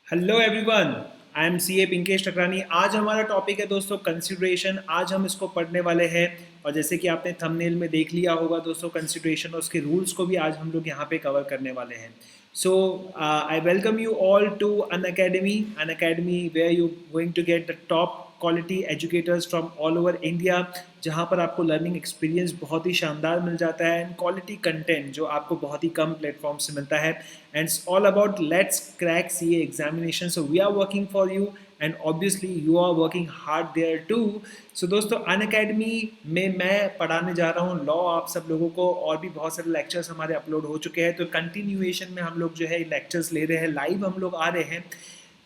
Hello everyone, I M C ए पिंकेश टकरानी। आज हमारा topic है दोस्तों कंसिडरेशन। आज हम इसको पढ़ने वाले हैं और जैसे कि आपने थंबनेल में देख लिया होगा दोस्तों, कंसिडरेशन और उसके रूल्स को भी आज हम लोग यहाँ पे कवर करने वाले हैं। So I welcome you all to Unacademy where you going to get the top quality educators from all over India, जहाँ पर आपको लर्निंग एक्सपीरियंस बहुत ही शानदार मिल जाता है एंड क्वालिटी कंटेंट जो आपको बहुत ही कम प्लेटफॉर्म से मिलता है। And it's all about let's crack CA examination. So we are working for you and obviously you are working hard there too. सो दोस्तों, अन अकेडमी में मैं पढ़ाने जा रहा हूँ लॉ आप सब लोगों को, और भी बहुत सारे लेक्चर्स हमारे अपलोड हो चुके हैं। तो कंटिन्यूएशन में हम लोग जो है लेक्चर्स ले रहे हैं, लाइव हम लोग आ रहे हैं।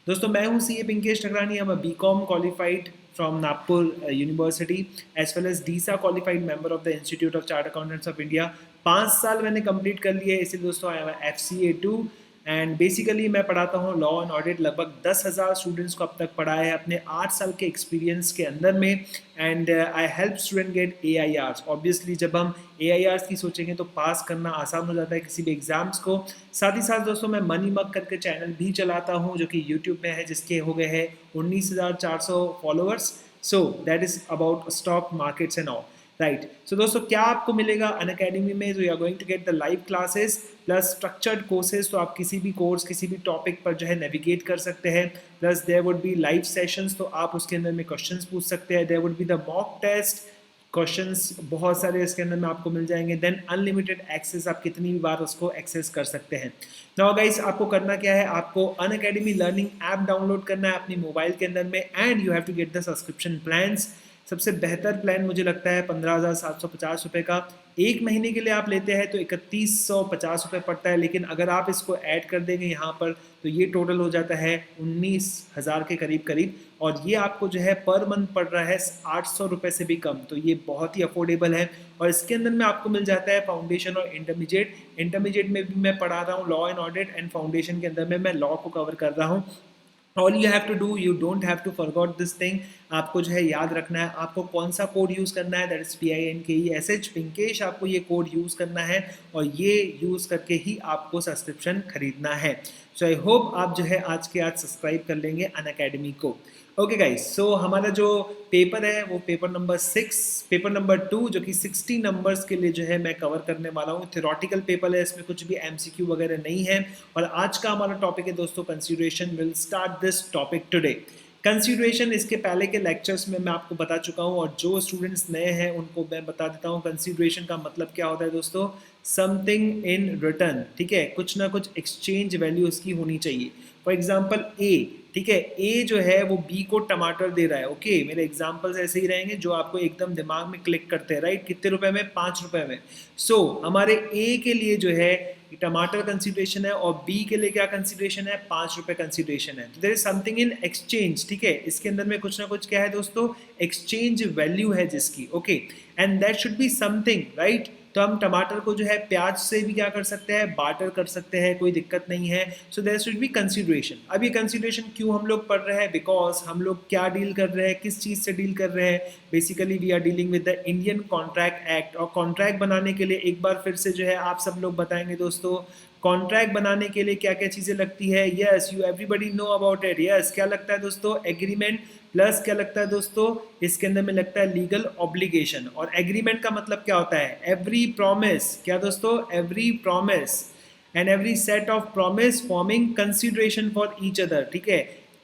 दोस्तों, मैं हूँ सी ए Pinkesh ठकरानी। I'm a BCom qualified from Nagpur University as well as DISA qualified member of the Institute of Chartered Accountants of India। 5 साल मैंने कंप्लीट कर लिए, इसलिए दोस्तों I am FCA2 and basically मैं पढ़ाता हूँ लॉ एंड ऑडिट। लगभग 10,000 स्टूडेंट्स को अब तक पढ़ाया है अपने 8 साल के एक्सपीरियंस के अंदर में। And I help student gate AIRs। Obviously जब हम AIRs की सोचेंगे तो पास करना आसान हो जाता है किसी भी एग्जाम्स को। साथ ही साथ दोस्तों, मैं मनी मग करके चैनल भी चलाता हूँ जो कि यूट्यूब में है, जिसके हो गए हैं 19,400 followers. So that is about stock markets and all right. So दोस्तों, क्या आपको मिलेगा अन अकेडमी में? तो you are going to get the live classes plus structured courses. तो आप किसी भी कोर्स, किसी भी टॉपिक पर जो है नेविगेट कर सकते हैं। Plus there would be live sessions, तो आप उसके अंदर में क्वेश्चंस पूछ सकते हैं। There would be the mock test, questions बहुत सारे इसके अंदर में आपको मिल जाएंगे। देन अनलिमिटेड एक्सेस, आप कितनी भी बार उसको एक्सेस कर सकते हैं। नाउ गाइस, आपको करना क्या है? आपको Unacademy learning app download करना है अपनी मोबाइल के अंदर में and you have to get the subscription plans. सबसे बेहतर प्लान मुझे लगता है 15,750 का। एक महीने के लिए आप लेते हैं तो 3150 रुपये पड़ता है, लेकिन अगर आप इसको ऐड कर देंगे यहाँ पर तो ये टोटल हो जाता है 19,000 के करीब करीब, और ये आपको जो है पर मंथ पड़ रहा है 800 रुपये से भी कम। तो ये बहुत ही अफोर्डेबल है और इसके अंदर में आपको मिल जाता है फाउंडेशन और इंटरमीडिएट में भी मैं पढ़ा रहा हूँ law and audit, and foundation के अंदर में मैं लॉ को कवर कर रहा हूँ। All you have to do, you don't have to forgot this thing. आपको जो है याद रखना है आपको कौन सा कोड यूज़ करना है, दैट इज PINKESH पिंकेश। आपको ये कोड यूज़ करना है और ये यूज़ करके ही आपको सब्सक्रिप्शन खरीदना है। सो आई होप आप जो है आज के आज सब्सक्राइब कर लेंगे अन अकेडमी को। ओके गाइस, सो हमारा जो पेपर है वो पेपर नंबर 2 जो कि 60 नंबर्स के लिए जो है मैं कवर करने वाला हूँ। थ्योरेटिकल पेपर है, इसमें कुछ भी MCQ वगैरह नहीं है। और आज का हमारा टॉपिक है दोस्तों consideration. Will start this topic today. Consideration, इसके पहले के लेक्चर्स में मैं आपको बता चुका हूँ और जो स्टूडेंट्स नए हैं उनको मैं बता देता हूँ कंसीडरेशन का मतलब क्या होता है दोस्तों। समथिंग इन रिटर्न, ठीक है, कुछ ना कुछ एक्सचेंज वैल्यू उसकी होनी चाहिए। फॉर एग्जाम्पल ए, ठीक है, ए जो है वो बी को टमाटर दे रहा है। ओके, मेरे एग्जाम्पल्स ऐसे ही रहेंगे जो आपको एकदम दिमाग में क्लिक करते हैं, राइट। कितने रुपए में? 5 रुपए में। सो हमारे ए के लिए जो है टमाटर कंसिडरेशन है और बी के लिए क्या कंसिडरेशन है? 5 रुपए कंसिडरेशन है। तो there is something in exchange, ठीक है, इसके अंदर में कुछ ना कुछ क्या है दोस्तों? एक्सचेंज वैल्यू है जिसकी। Okay, and that should be something, right. तो हम टमाटर को जो है प्याज से भी क्या कर सकते हैं? बार्टर कर सकते हैं, कोई दिक्कत नहीं है। So there should be consideration. अब ये कंसिडरेशन क्यों हम लोग पढ़ रहे हैं? बिकॉज हम लोग क्या डील कर रहे हैं, किस चीज़ से डील कर रहे हैं? Basically we are dealing with the Indian contract act. और कॉन्ट्रैक्ट बनाने के लिए एक बार फिर से जो है आप सब लोग बताएंगे दोस्तों, कॉन्ट्रैक्ट बनाने के लिए क्या क्या चीज़ें लगती है? Yes, you everybody know about it. Yes, क्या लगता है दोस्तों? एग्रीमेंट, प्लस क्या लगता है दोस्तों? इसके अंदर में लगता है लीगल ऑब्लिगेशन। और एग्रीमेंट का मतलब क्या होता है? एवरी प्रॉमिस, क्या दोस्तों? Every promise and every set of promise forming consideration for each other, ठीक है।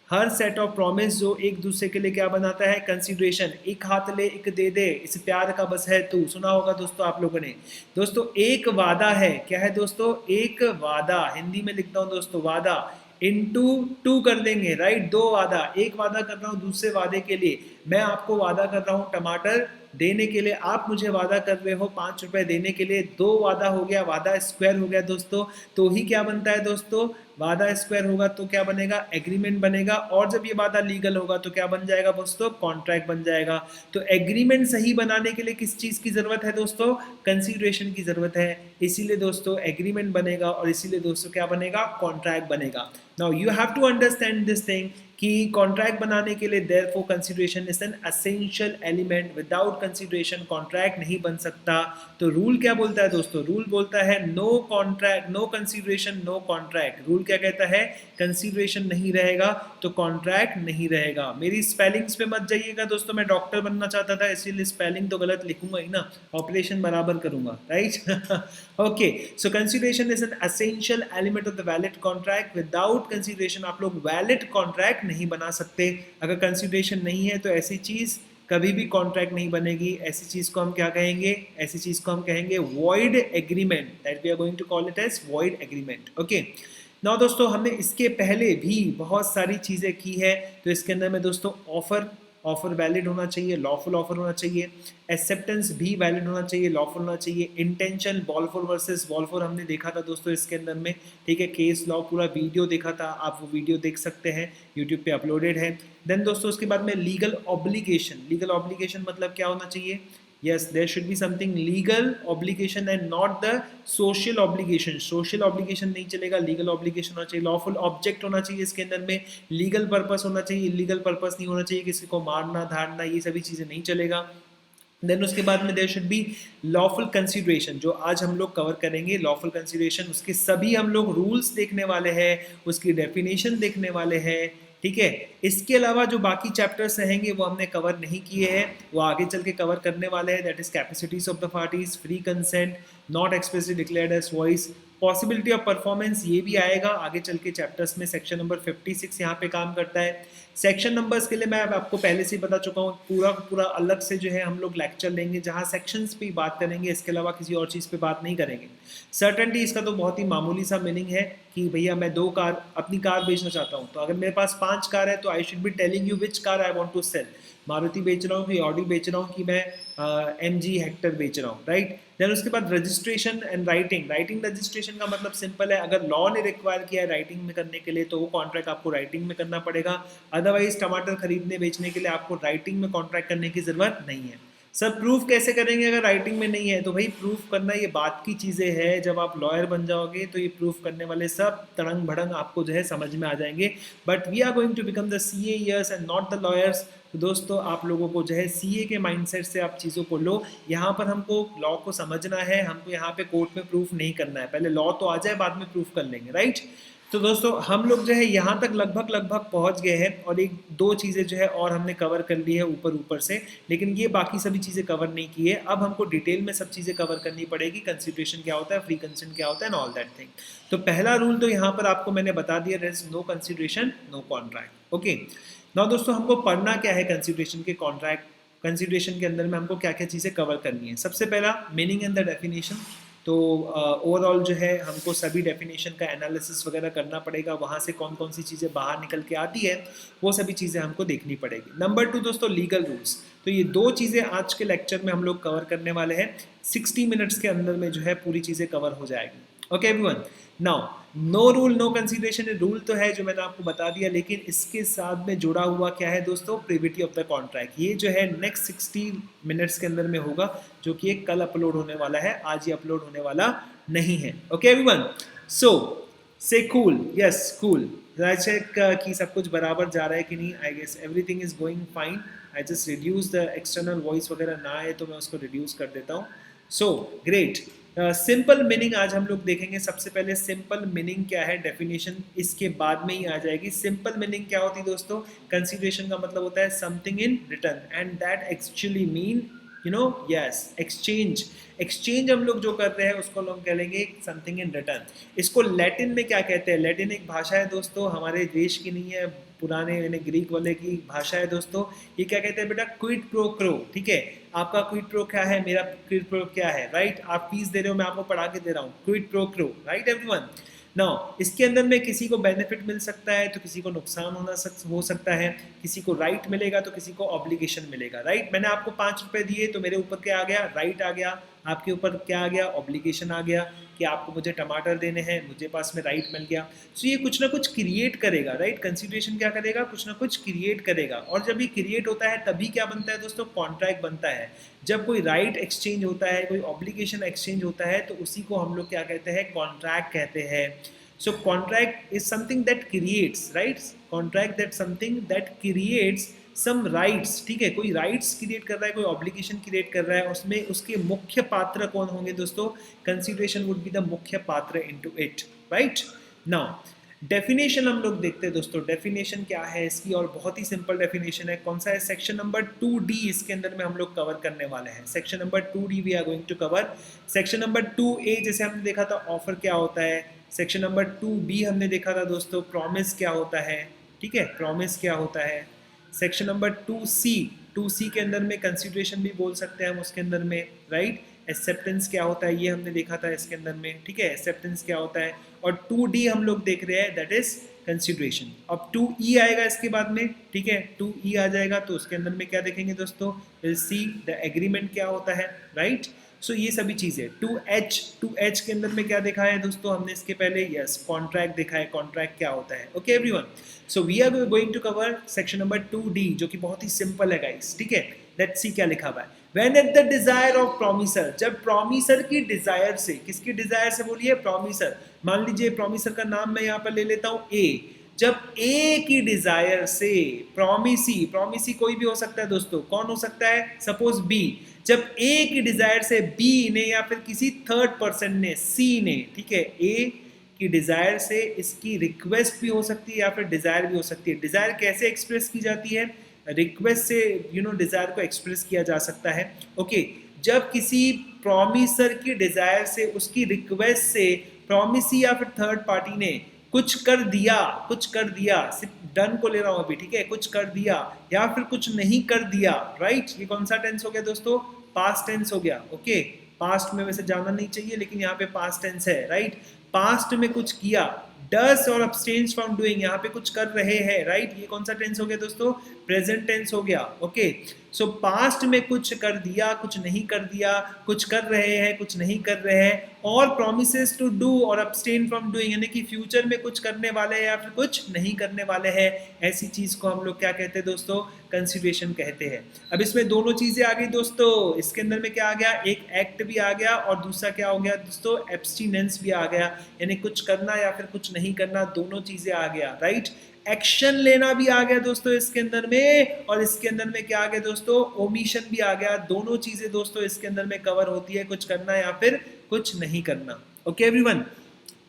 हर सेट ऑफ प्रॉमिस जो एक दूसरे के लिए क्या बनाता है? कंसिडरेशन। एक हाथ ले एक दे दे, इस प्यार का बस है तू, सुना होगा दोस्तों आप लोगों ने। दोस्तों, एक वादा है, क्या है दोस्तों? एक वादा। हिंदी में लिखता हूं दोस्तों, वादा इनटू 2 कर देंगे, राइट। 2 वादा, एक वादा कर रहा हूं दूसरे वादे के लिए। मैं आपको वादा कर रहा हूं टमाटर देने के लिए, आप मुझे वादा कर रहे हो 5 रुपए देने के लिए। 2 वादा हो गया, वादा स्क्वायर हो गया दोस्तों। तो ही क्या बनता है दोस्तों? वादा स्क्वायर होगा तो क्या बनेगा? एग्रीमेंट बनेगा। और जब ये वादा लीगल होगा तो क्या बन जाएगा दोस्तों? कॉन्ट्रैक्ट बन जाएगा। तो एग्रीमेंट सही बनाने के लिए किस चीज की जरूरत है दोस्तों? कंसिडरेशन की जरूरत है। इसीलिए दोस्तों एग्रीमेंट बनेगा और इसीलिए दोस्तों क्या बनेगा? कॉन्ट्रैक्ट बनेगा। Now you have to understand this thing कि कॉन्ट्रैक्ट बनाने के लिए therefore consideration is an essential element, without consideration contract नहीं बन सकता। तो रूल क्या बोलता है दोस्तों? रूल बोलता है no contract, no consideration no contract. Rule क्या कहता है? कंसीडरेशन नहीं रहेगा तो कॉन्ट्रैक्ट नहीं रहेगा। मेरी स्पेलिंग्स पे मत जाइएगा दोस्तों, मैं डॉक्टर बनना चाहता था इसीलिए स्पेलिंग तो गलत लिखूंगा ही ना, ऑपरेशन बराबर करूंगा, right. Okay, so consideration is an essential element of the valid contract. Without consideration आप लोग वैलिड कॉन्ट्रैक्ट नहीं बना सकते। अगर कंसीडरेशन नहीं है तो ऐसी चीज कभी भी कॉन्ट्रैक्ट नहीं बनेगी। ऐसी चीज को हम क्या कहेंगे? ऐसी चीज को हम कहेंगे void agreement, that we are going to call it as void agreement. Okay, now दोस्तों हमने इसके पहले भी बहुत सारी चीजें की है। तो इसके अंदर में दोस्तों ऑफर वैलिड होना चाहिए, लॉफुल ऑफर होना चाहिए, एक्सेप्टेंस भी वैलिड होना चाहिए, लॉफुल होना चाहिए, इंटेंशन बॉलफोर वर्सेस बॉलफोर हमने देखा था दोस्तों इसके अंदर में, ठीक है, केस लॉ पूरा वीडियो देखा था, आप वो वीडियो देख सकते हैं, यूट्यूब पे अपलोडेड है। देन दोस्तों उसके बाद में लीगल ऑब्लिगेशन। लीगल ऑब्लिगेशन मतलब क्या होना चाहिए? yes there should be something legal obligation and not the social obligation। social obligation नहीं चलेगा, legal obligation होना चाहिए। lawful object होना चाहिए इसके अंदर में, legal purpose होना चाहिए, illegal purpose नहीं होना चाहिए, किसी को मारना धारना ये सभी चीजें नहीं चलेगा। देन उसके बाद में there should be lawful consideration, जो आज हम लोग कवर करेंगे। लॉफुल कंसीडरेशन उसके सभी हम लोग रूल्स देखने वाले हैं, उसकी डेफिनेशन देखने वाले हैं, ठीक है। इसके अलावा जो बाकी चैप्टर्स रहेंगे वो हमने कवर नहीं किए हैं, वो आगे चल के कवर करने वाले हैं। That is capacities of the parties, free consent, not expressly declared as void, possibility of performance, ये भी आएगा आगे चल के चैप्टर्स में। सेक्शन नंबर 56 यहाँ पे काम करता है। सेक्शन नंबर्स के लिए मैं आपको पहले से ही बता चुका हूँ, पूरा अलग से जो है हम लोग लेक्चर लेंगे जहाँ सेक्शंस पे बात करेंगे, इसके अलावा किसी और चीज़ पे बात नहीं करेंगे। सर्टेनिटी इसका तो बहुत ही मामूली सा मीनिंग है कि भैया मैं अपनी कार बेचना चाहता हूँ, तो अगर मेरे पास 5 कार है तो I should be telling you which car I want to sell. Maruti बेच रहा हूँ कि ऑडी बेच रहा हूँ कि मैं MG हेक्टर बेच रहा हूँ, राइट। देन उसके बाद रजिस्ट्रेशन एंड राइटिंग रजिस्ट्रेशन का मतलब सिंपल है, अगर लॉ ने रिक्वायर किया है राइटिंग में करने के लिए तो वो कॉन्ट्रैक्ट आपको राइटिंग में करना पड़ेगा। अदरवाइज टमाटर खरीदने बेचने के लिए आपको राइटिंग में कॉन्ट्रैक्ट करने की जरूरत नहीं है। सब प्रूफ कैसे करेंगे अगर राइटिंग में नहीं है? तो भाई प्रूफ करना ये बात की चीज़ें है, जब आप लॉयर बन जाओगे तो ये प्रूफ करने वाले सब तड़ंग भड़ंग आपको जो है समझ में आ जाएंगे। But we are going to become the CA and not the lawyers. तो दोस्तों आप लोगों को जो है CA के माइंडसेट से आप चीज़ों को लो। यहाँ पर हमको लॉ को समझना है, हमको यहाँ पे कोर्ट में प्रूफ नहीं करना है, पहले लॉ तो आ जाए बाद में प्रूफ कर लेंगे, राइट। तो दोस्तों हम लोग जो है यहाँ तक लगभग पहुँच गए हैं और 1-2 चीज़ें जो है और हमने कवर कर ली है ऊपर से, लेकिन ये बाकी सभी चीज़ें कवर नहीं की है। अब हमको डिटेल में सब चीज़ें कवर करनी पड़ेगी, कंसीडरेशन क्या होता है, फ्री कंसेंट क्या होता है एंड ऑल दैट थिंग। तो पहला रूल तो यहाँ पर आपको मैंने बता दिया, there is no consideration no contract. Okay, now दोस्तों हमको पढ़ना क्या है कंसीडरेशन के कॉन्ट्रैक्ट, कंसीडरेशन के अंदर में हमको क्या क्या चीज़ें कवर करनी है। सबसे पहला मीनिंग एंड द डेफिनेशन। तो ओवरऑल जो है हमको सभी डेफिनेशन का एनालिसिस वगैरह करना पड़ेगा, वहाँ से कौन कौन सी चीज़ें बाहर निकल के आती है वो सभी चीज़ें हमको देखनी पड़ेगी। नंबर 2 दोस्तों लीगल रूल्स। तो ये 2 चीज़ें आज के लेक्चर में हम लोग कवर करने वाले हैं। 60 मिनट्स के अंदर में जो है पूरी चीज़ें कवर हो जाएगी। Okay everyone, now no rule no consideration, rule तो है जो मैंने आपको बता दिया, लेकिन इसके साथ में जुड़ा हुआ क्या है दोस्तों, प्रिविटी ऑफ द कॉन्ट्रैक्ट। ये जो है नेक्स्ट 60 मिनट्स के अंदर में होगा, जो कि एक कल अपलोड होने वाला है, आज ये अपलोड होने वाला नहीं है। ओके एवरीवन, सो से कूल, यस कूल, चेक कि सब कुछ बराबर जा रहा है कि नहीं। I guess everything is going fine. I just reduce the external voice वगैरह ना है तो मैं उसको रिड्यूस कर देता हूँ। So great. सिंपल मीनिंग आज हम लोग देखेंगे। सबसे पहले सिंपल मीनिंग क्या है, डेफिनेशन इसके बाद में ही आ जाएगी। सिंपल मीनिंग क्या होती है दोस्तों, कंसीडरेशन का मतलब होता है something in return and that actually mean yes exchange हम लोग जो कर रहे हैं उसको लोग कह लेंगे समथिंग इन रिटर्न। इसको लैटिन में क्या कहते हैं, लैटिन एक भाषा है दोस्तों, हमारे देश की नहीं है, पुराने यानी ग्रीक वाले की भाषा है दोस्तों। ये क्या कहते हैं बेटा, क्विड प्रो क्रो, ठीक है। आपका क्विड प्रो क्या है, मेरा क्विड प्रो क्या है, राइट। आप फीस दे रहे हो, मैं आपको पढ़ा के दे रहा हूँ, quid pro crow, right everyone. Now इसके अंदर में किसी को बेनिफिट मिल सकता है तो किसी को नुकसान हो सकता है, किसी को राइट मिलेगा तो किसी को ऑब्लिगेशन मिलेगा, राइट। मैंने आपको 5 रुपए दिए तो मेरे ऊपर क्या आ गया, राइट आ गया, आपके ऊपर क्या आ गया, ऑब्लिगेशन आ गया कि आपको मुझे टमाटर देने हैं, मुझे पास में राइट मिल गया। सो ये कुछ ना कुछ क्रिएट करेगा, राइट। कंसीडरेशन क्या करेगा, कुछ ना कुछ क्रिएट करेगा, और जब ये क्रिएट होता है तभी क्या बनता है दोस्तों, कॉन्ट्रैक्ट बनता है। जब कोई राइट एक्सचेंज होता है, कोई ऑब्लिगेशन एक्सचेंज होता है तो उसी को हम लोग क्या कहते हैं, कॉन्ट्रैक्ट कहते हैं। So contract is something that creates, right, contract that something that creates some rights, ठीक है, कोई राइट्स क्रिएट कर रहा है, कोई ऑब्लिगेशन क्रिएट कर रहा है, उसमें उसके मुख्य पात्र कौन होंगे दोस्तों, कंसिडरेशन वुड बी द मुख्य पात्र into it, right. Now definition हम लोग देखते हैं दोस्तों, डेफिनेशन क्या है इसकी, और बहुत ही सिंपल डेफिनेशन है। कौन सा है, सेक्शन नंबर 2D इसके अंदर में हम लोग कवर करने वाले हैं। Section number 2D we are going to cover. Section number 2A जैसे हमने देखा था ऑफर क्या होता है, सेक्शन नंबर 2B हमने देखा था दोस्तों प्रॉमिस क्या होता है, ठीक है, प्रॉमिस क्या होता है। सेक्शन नंबर 2C के अंदर में कंसिडरेशन भी बोल सकते हैं हम उसके अंदर में, राइट। एक्सेप्टेंस क्या होता है ये हमने देखा था इसके अंदर में, ठीक है, एक्सेप्टेंस क्या होता है। और 2D हम लोग देख रहे हैं, दैट इज कंसिडरेशन। अब 2E आएगा इसके बाद में, ठीक है, 2E आ जाएगा तो उसके अंदर में क्या देखेंगे दोस्तों, विल सी द एग्रीमेंट क्या होता है, राइट। सो ये सभी चीजें। 2H के अंदर में क्या देखा है दोस्तों हमने इसके पहले, यस, कॉन्ट्रैक्ट देखा है, कॉन्ट्रैक्ट क्या होता है। Okay everyone, so we are going to cover section number 2D जो कि बहुत ही सिंपल है गाइस, ठीक है। लेट्स सी क्या लिखा हुआ है। When at the desire of promiser, जब promiser की डिजायर से, किसकी डिजायर से बोलिए, प्रॉमिसर। मान लीजिए प्रॉमिसर का नाम मैं यहाँ पर ले लेता हूँ A। जब A की डिजायर से प्रॉमिसी कोई भी हो सकता है दोस्तों, कौन हो सकता है, सपोज B। जब A की डिजायर से B ने या फिर किसी थर्ड पर्सन ने, C ने, ठीक है, A की डिजायर से इसकी रिक्वेस्ट भी हो सकती है या फिर डिजायर भी हो सकती है। डिजायर कैसे एक्सप्रेस की जाती है, रिक्वेस्ट से डिजायर को एक्सप्रेस किया जा सकता है। ओके, जब किसी प्रॉमिसर की डिजायर से, उसकी रिक्वेस्ट से प्रॉमिसी या फिर थर्ड पार्टी ने कुछ कर दिया, सिर्फ डन को ले रहा हूं अभी, ठीक है, कुछ कर दिया या फिर कुछ नहीं कर दिया, राइट। ये कौन सा टेंस हो गया दोस्तों, पास्ट टेंस हो गया। ओके, पास्ट में वैसे जाना नहीं चाहिए लेकिन यहाँ पे पास्ट टेंस है, राइट। पास्ट में कुछ किया, डस और अब्सटेन्स फ्रॉम डूइंग, यहाँ पे कुछ कर रहे हैं, राइट। ये कौन सा टेंस हो गया दोस्तों, प्रेजेंट टेंस हो गया। ओके, सो पास्ट में कुछ कर दिया, कुछ नहीं कर दिया, कुछ कर रहे हैं, कुछ नहीं कर रहे हैं, और प्रोमिसेस टू डू और अब्सटेन फ्रॉम डूइंग, यानी कि फ्यूचर में कुछ करने वाले हैं या फिर कुछ नहीं करने वाले हैं। ऐसी चीज को हम लोग क्या कहते हैं दोस्तों, कंसिडरेशन कहते हैं। अब इसमें दोनों चीजें आ गई दोस्तों, इसके अंदर में क्या आ गया, एक एक्ट भी आ गया और दूसरा क्या हो गया दोस्तों, एब्सटिनेंस भी आ गया, यानी कुछ करना या फिर कुछ नहीं करना, दोनों चीजें आ गया, राइट। एक्शन लेना भी आ गया दोस्तों इसके अंदर में, और इसके अंदर में क्या आ गया दोस्तों, ओमिशन भी आ गया। दोनों चीजें दोस्तों इसके अंदर में कवर होती है, कुछ करना या फिर कुछ नहीं करना। Okay everyone,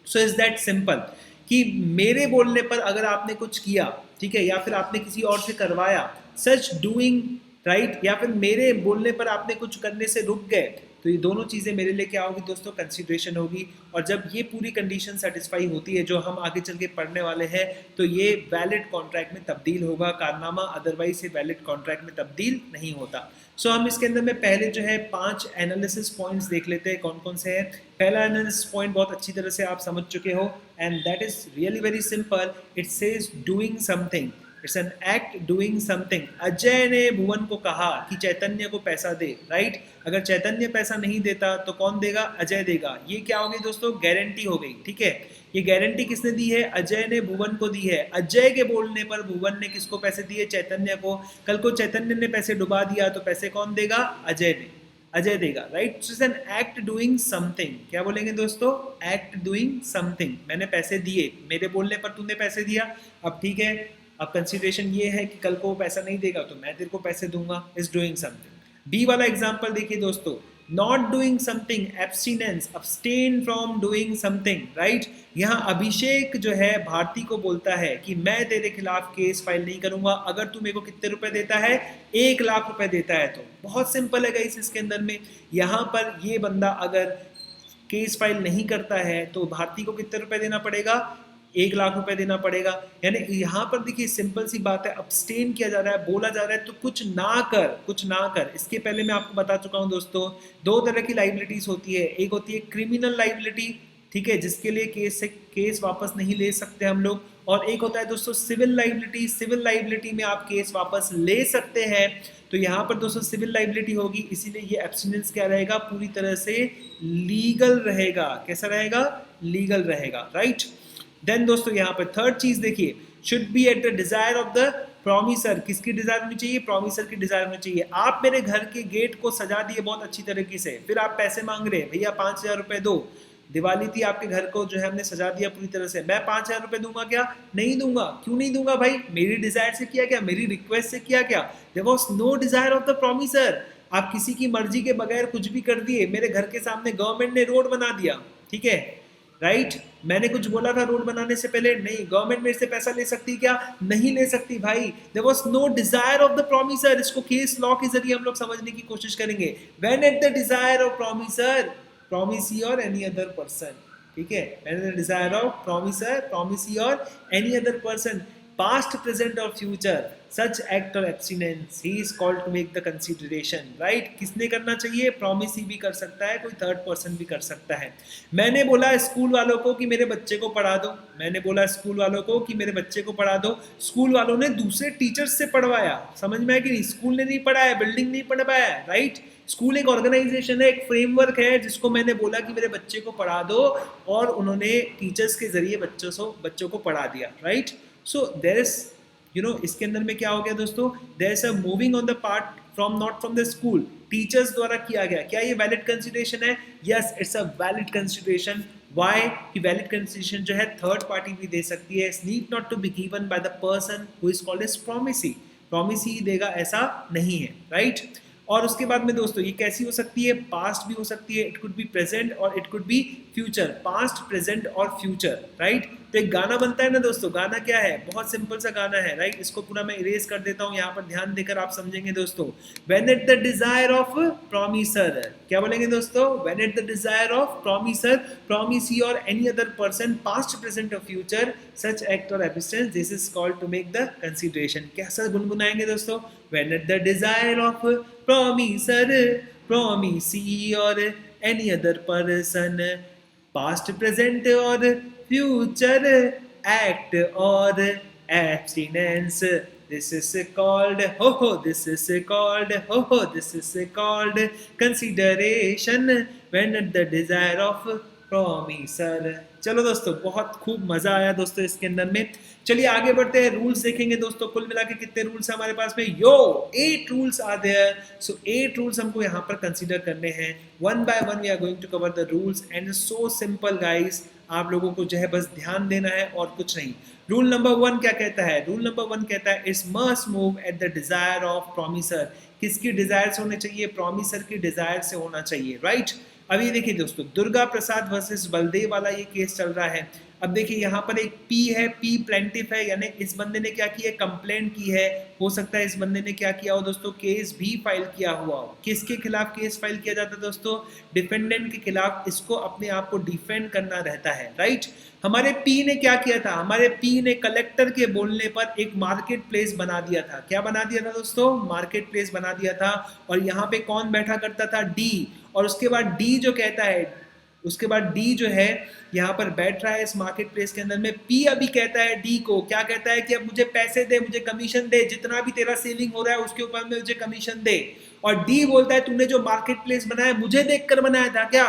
so is that simple कि मेरे बोलने पर अगर आपने कुछ किया, ठीक है, या फिर आपने किसी और से करवाया, सच डूइंग, राइट, या फिर मेरे बोलने पर आपने कुछ करने से रुक गए, तो ये दोनों चीज़ें मेरे लिए क्या होगी दोस्तों, कंसिडरेशन होगी। और जब ये पूरी कंडीशन सेटिस्फाई होती है जो हम आगे चल के पढ़ने वाले हैं, तो ये वैलिड कॉन्ट्रैक्ट में तब्दील होगा कारनामा, अदरवाइज ये वैलिड कॉन्ट्रैक्ट में तब्दील नहीं होता। सो हम इसके अंदर में पहले जो है 5 एनालिसिस पॉइंट्स देख लेते हैं, कौन कौन से हैं। पहला एनालिसिस पॉइंट बहुत अच्छी तरह से आप समझ चुके हो, and that is really very simple. It says doing something, it's an act doing something. Ajay ने भुवन को कहा कि चैतन्य को पैसा दे, राइट। अगर चैतन्य पैसा नहीं देता तो कौन देगा, अजय देगा। ये क्या हो गई दोस्तों, गारंटी हो गई, ठीक है। ये गारंटी किसने दी है, अजय ने भुवन को दी है। अजय के बोलने पर भुवन ने किसको पैसे दिए, चैतन्य को। कल को चैतन्य ने पैसे डुबा दिया तो पैसे कौन देगा, अजय ने, अजय देगा, right. So it's an act doing something. क्या बोलेंगे दोस्तों, एक्ट डूइंग समथिंग। मैंने पैसे दिए, मेरे बोलने पर तूने पैसे दिया, अब ठीक है, अब कंसिडरेशन ये है कि कल को वो पैसा नहीं देगा तो मैं तेरे को पैसे दूंगा, इज डूइंग समथिंग। बी वाला एग्जांपल देखिए दोस्तों, not doing something, abstinence, abstain from doing something, right. यहाँ अभिषेक जो है भारती को बोलता है कि मैं तेरे खिलाफ केस फाइल नहीं करूंगा अगर तू मेरे को कितने रुपए देता है, 1 लाख रुपए देता है। तो बहुत सिंपल है गाइस, इसके अंदर में यहाँ पर ये बंदा अगर केस फाइल नहीं करता है तो भारती को कितने रुपए देना पड़ेगा, 1 लाख रुपए देना पड़ेगा। यानी यहाँ पर देखिए सिंपल सी बात है, अब्सटेन किया जा रहा है, बोला जा रहा है तो कुछ ना कर, कुछ ना कर। इसके पहले मैं आपको बता चुका हूँ दोस्तों, 2 तरह की लाइबिलिटीज होती है। एक होती है क्रिमिनल लाइबिलिटी, ठीक है, जिसके लिए केस वापस नहीं ले सकते हम लोग, और एक होता है दोस्तों सिविल लाइबिलिटी। सिविल लाइबिलिटी में आप केस वापस ले सकते हैं। तो यहाँ पर दोस्तों सिविल लाइबिलिटी होगी, इसीलिए ये एब्सटिनेंस क्या रहेगा, पूरी तरह से लीगल रहेगा। कैसा रहेगा, लीगल रहेगा, राइट। देन दोस्तों यहाँ पे थर्ड चीज देखिए, should be eight the desire of the promiser. किसकी डिजायर होनी चाहिए, प्रॉमिसर की डिजायर होनी चाहिए। आप मेरे घर के गेट को सजा दिए बहुत अच्छी तरीके से, फिर आप पैसे मांग रहे हैं, भैया 5,000 रुपए दो, दिवाली थी, आपके घर को जो है हमने सजा दिया पूरी तरह से, मैं 5,000 रुपए दूंगा क्या? नहीं दूंगा। क्यों नहीं दूंगा भाई? मेरी डिजायर से किया क्या? मेरी रिक्वेस्ट से किया क्या? There was no desire of the promisor. आप किसी की मर्जी के बगैर कुछ भी कर दिए। मेरे घर के सामने गवर्नमेंट ने रोड बना दिया, ठीक है, राइट? मैंने कुछ बोला था रोड बनाने से पहले? नहीं। गवर्नमेंट मेरे से पैसा ले सकती क्या? नहीं ले सकती भाई। There was no desire of the promisor. इसको केस लॉ के जरिए हम लोग समझने की कोशिश करेंगे। When at the desire of promisor, promisee or any other person, ठीक है, when the desire of promiser, promisee or any other person, past, present or future, such act or abstinence, he is called to make the consideration, right? किसने करना चाहिए? promisee भी कर सकता है, कोई थर्ड पर्सन भी कर सकता है। मैंने बोला स्कूल वालों को कि मेरे बच्चे को पढ़ा दो, मैंने बोला स्कूल वालों को कि मेरे बच्चे को पढ़ा दो, स्कूल वालों ने दूसरे टीचर्स से पढ़वाया। समझ में आया कि नहीं? स्कूल ने नहीं पढ़ाया, बिल्डिंग नहीं पढ़वाया, राइट? स्कूल एक ऑर्गेनाइजेशन है, एक फ्रेमवर्क है, जिसको मैंने बोला कि मेरे बच्चे को पढ़ा दो, और उन्होंने टीचर्स के जरिए बच्चों को पढ़ा दिया, राइट? सो देयर इज इसके अंदर में क्या हो गया दोस्तों? There is a moving on the part from, not from the school, teachers द्वारा किया गया। क्या ये वैलिड कंसिडरेशन है? Yes, it's a valid consideration. Why? कि वैलिड कंसिडरेशन जो है थर्ड पार्टी भी दे सकती है। It's need not to be given by the person who is called as promisee. Promisee देगा ऐसा नहीं है, राइट? और उसके बाद में दोस्तों ये कैसी हो सकती है? पास्ट भी हो सकती है, इट कुड बी प्रेजेंट और it could B future. Past, present और फ्यूचर, राइट? तो एक गाना बनता है ना दोस्तों, गाना क्या है? बहुत सिंपल सा गाना है, राइट? इसको पूरा मैं इरेज कर देता हूँ, यहाँ पर ध्यान देकर आप समझेंगे दोस्तों। When at the desire of promisor, क्या बोलेंगे दोस्तों? When at the desire of promisor, promisee और any other person, past, present और फ्यूचर, सच एक्ट और abstinence, this is called to make the consideration. कैसा गुनगुनाएंगे दोस्तों? When at the desire of promiser, promisee or any other person, past, present or future, act or abstinence, this is called this is called consideration when at the desire of promiser। चलो दोस्तों, बहुत खूब मजा आया दोस्तों इसके अंदर में। चलिए आगे बढ़ते हैं, रूल्स देखेंगे दोस्तों। कुल मिला के कितने रूल्स हमारे पास में? 8 rules are there. So 8 rules हमको यहाँ पर कंसीडर करने हैं। One by one we are going to cover the rules and so simple guys. आप लोगों को जो है बस ध्यान देना है और कुछ नहीं। रूल नंबर 1 क्या कहता है? रूल नंबर 1 कहता है it's must move at the desire of promiser. किसकी डिजायर से होने चाहिए? प्रॉमिसर की डिजायर से होना चाहिए, राइट? अभी देखिए दोस्तों, दुर्गा प्रसाद वर्सेस बलदेव वाला ये केस चल रहा है। अब देखिए यहाँ पर एक पी है, पी प्लेंटिफ है, यानी इस बंदे ने क्या किया? कंप्लेंट की है। हो सकता है इस बंदे ने क्या किया हो दोस्तों? केस भी फाइल किया हुआ हो। किसके खिलाफ केस फाइल किया जाता है दोस्तों? डिफेंडेंट के खिलाफ। इसको अपने आप को डिफेंड करना रहता है, राइट? हमारे पी ने क्या किया था? हमारे पी ने कलेक्टर के बोलने पर एक मार्केट प्लेस बना दिया था। क्या बना दिया था दोस्तों? मार्केट प्लेस बना दिया था। और यहाँ पे कौन बैठा करता था? डी। और उसके बाद डी जो कहता है, उसके बाद डी जो है यहाँ पर बैठ रहा है इस मार्केट प्लेस के अंदर में। पी अभी कहता है डी को, क्या कहता है कि अब मुझे पैसे दे, मुझे कमीशन दे, जितना भी तेरा सेविंग हो रहा है उसके ऊपर में मुझे कमीशन दे। और डी बोलता है तूने जो मार्केट प्लेस बनाया मुझे देखकर बनाया था क्या?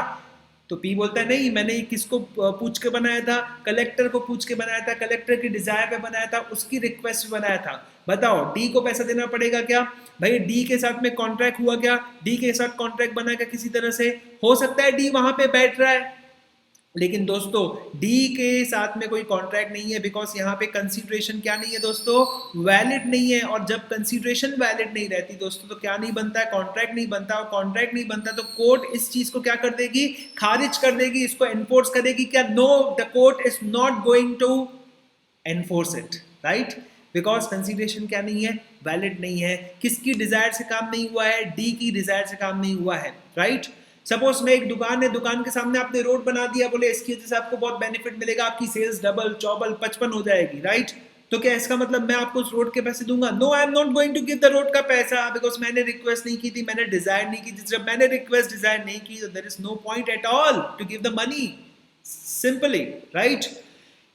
तो पी बोलता है नहीं, मैंने किसको पूछ के बनाया था? कलेक्टर को पूछ के बनाया था, कलेक्टर की डिजायर पे बनाया था, उसकी रिक्वेस्ट पे बनाया था। बताओ डी को पैसा देना पड़ेगा क्या? भाई डी के साथ में कॉन्ट्रैक्ट हुआ क्या? डी के साथ कॉन्ट्रैक्ट बना क्या किसी तरह से? हो सकता है डी वहां पे बैठ रहा है, लेकिन दोस्तों डी के साथ में कोई कॉन्ट्रैक्ट नहीं है, बिकॉज यहाँ पे कंसीडरेशन क्या नहीं है दोस्तों? वैलिड नहीं है। और जब कंसीडरेशन वैलिड नहीं रहती दोस्तों तो क्या नहीं बनता है? कॉन्ट्रैक्ट नहीं बनता। और कॉन्ट्रैक्ट नहीं बनता तो कोर्ट इस चीज को क्या कर देगी? खारिज कर देगी, इसको एनफोर्स करेगी। क्या? No, the court is not going to enforce it, right? Because consideration क्या नहीं है? वैलिड नहीं है। किसकी डिजायर से काम नहीं हुआ है? डी की डिजायर से काम नहीं हुआ है, राइट? सपोज में एक दुकान है, दुकान के सामने आपने रोड बना दिया, बोले इसकी वजह से आपको बहुत बेनिफिट मिलेगा, आपकी सेल्स डबल, चौबल, 55 हो जाएगी, राइट? तो क्या इसका मतलब मैं आपको उस रोड के पैसे दूंगा? No, I am not going to give the road का पैसा, बिकॉज मैंने रिक्वेस्ट नहीं की थी, मैंने डिजायर नहीं की थी। जब मैंने रिक्वेस्ट डिजायर नहीं की तो there is no point at all to give the money, simply, right?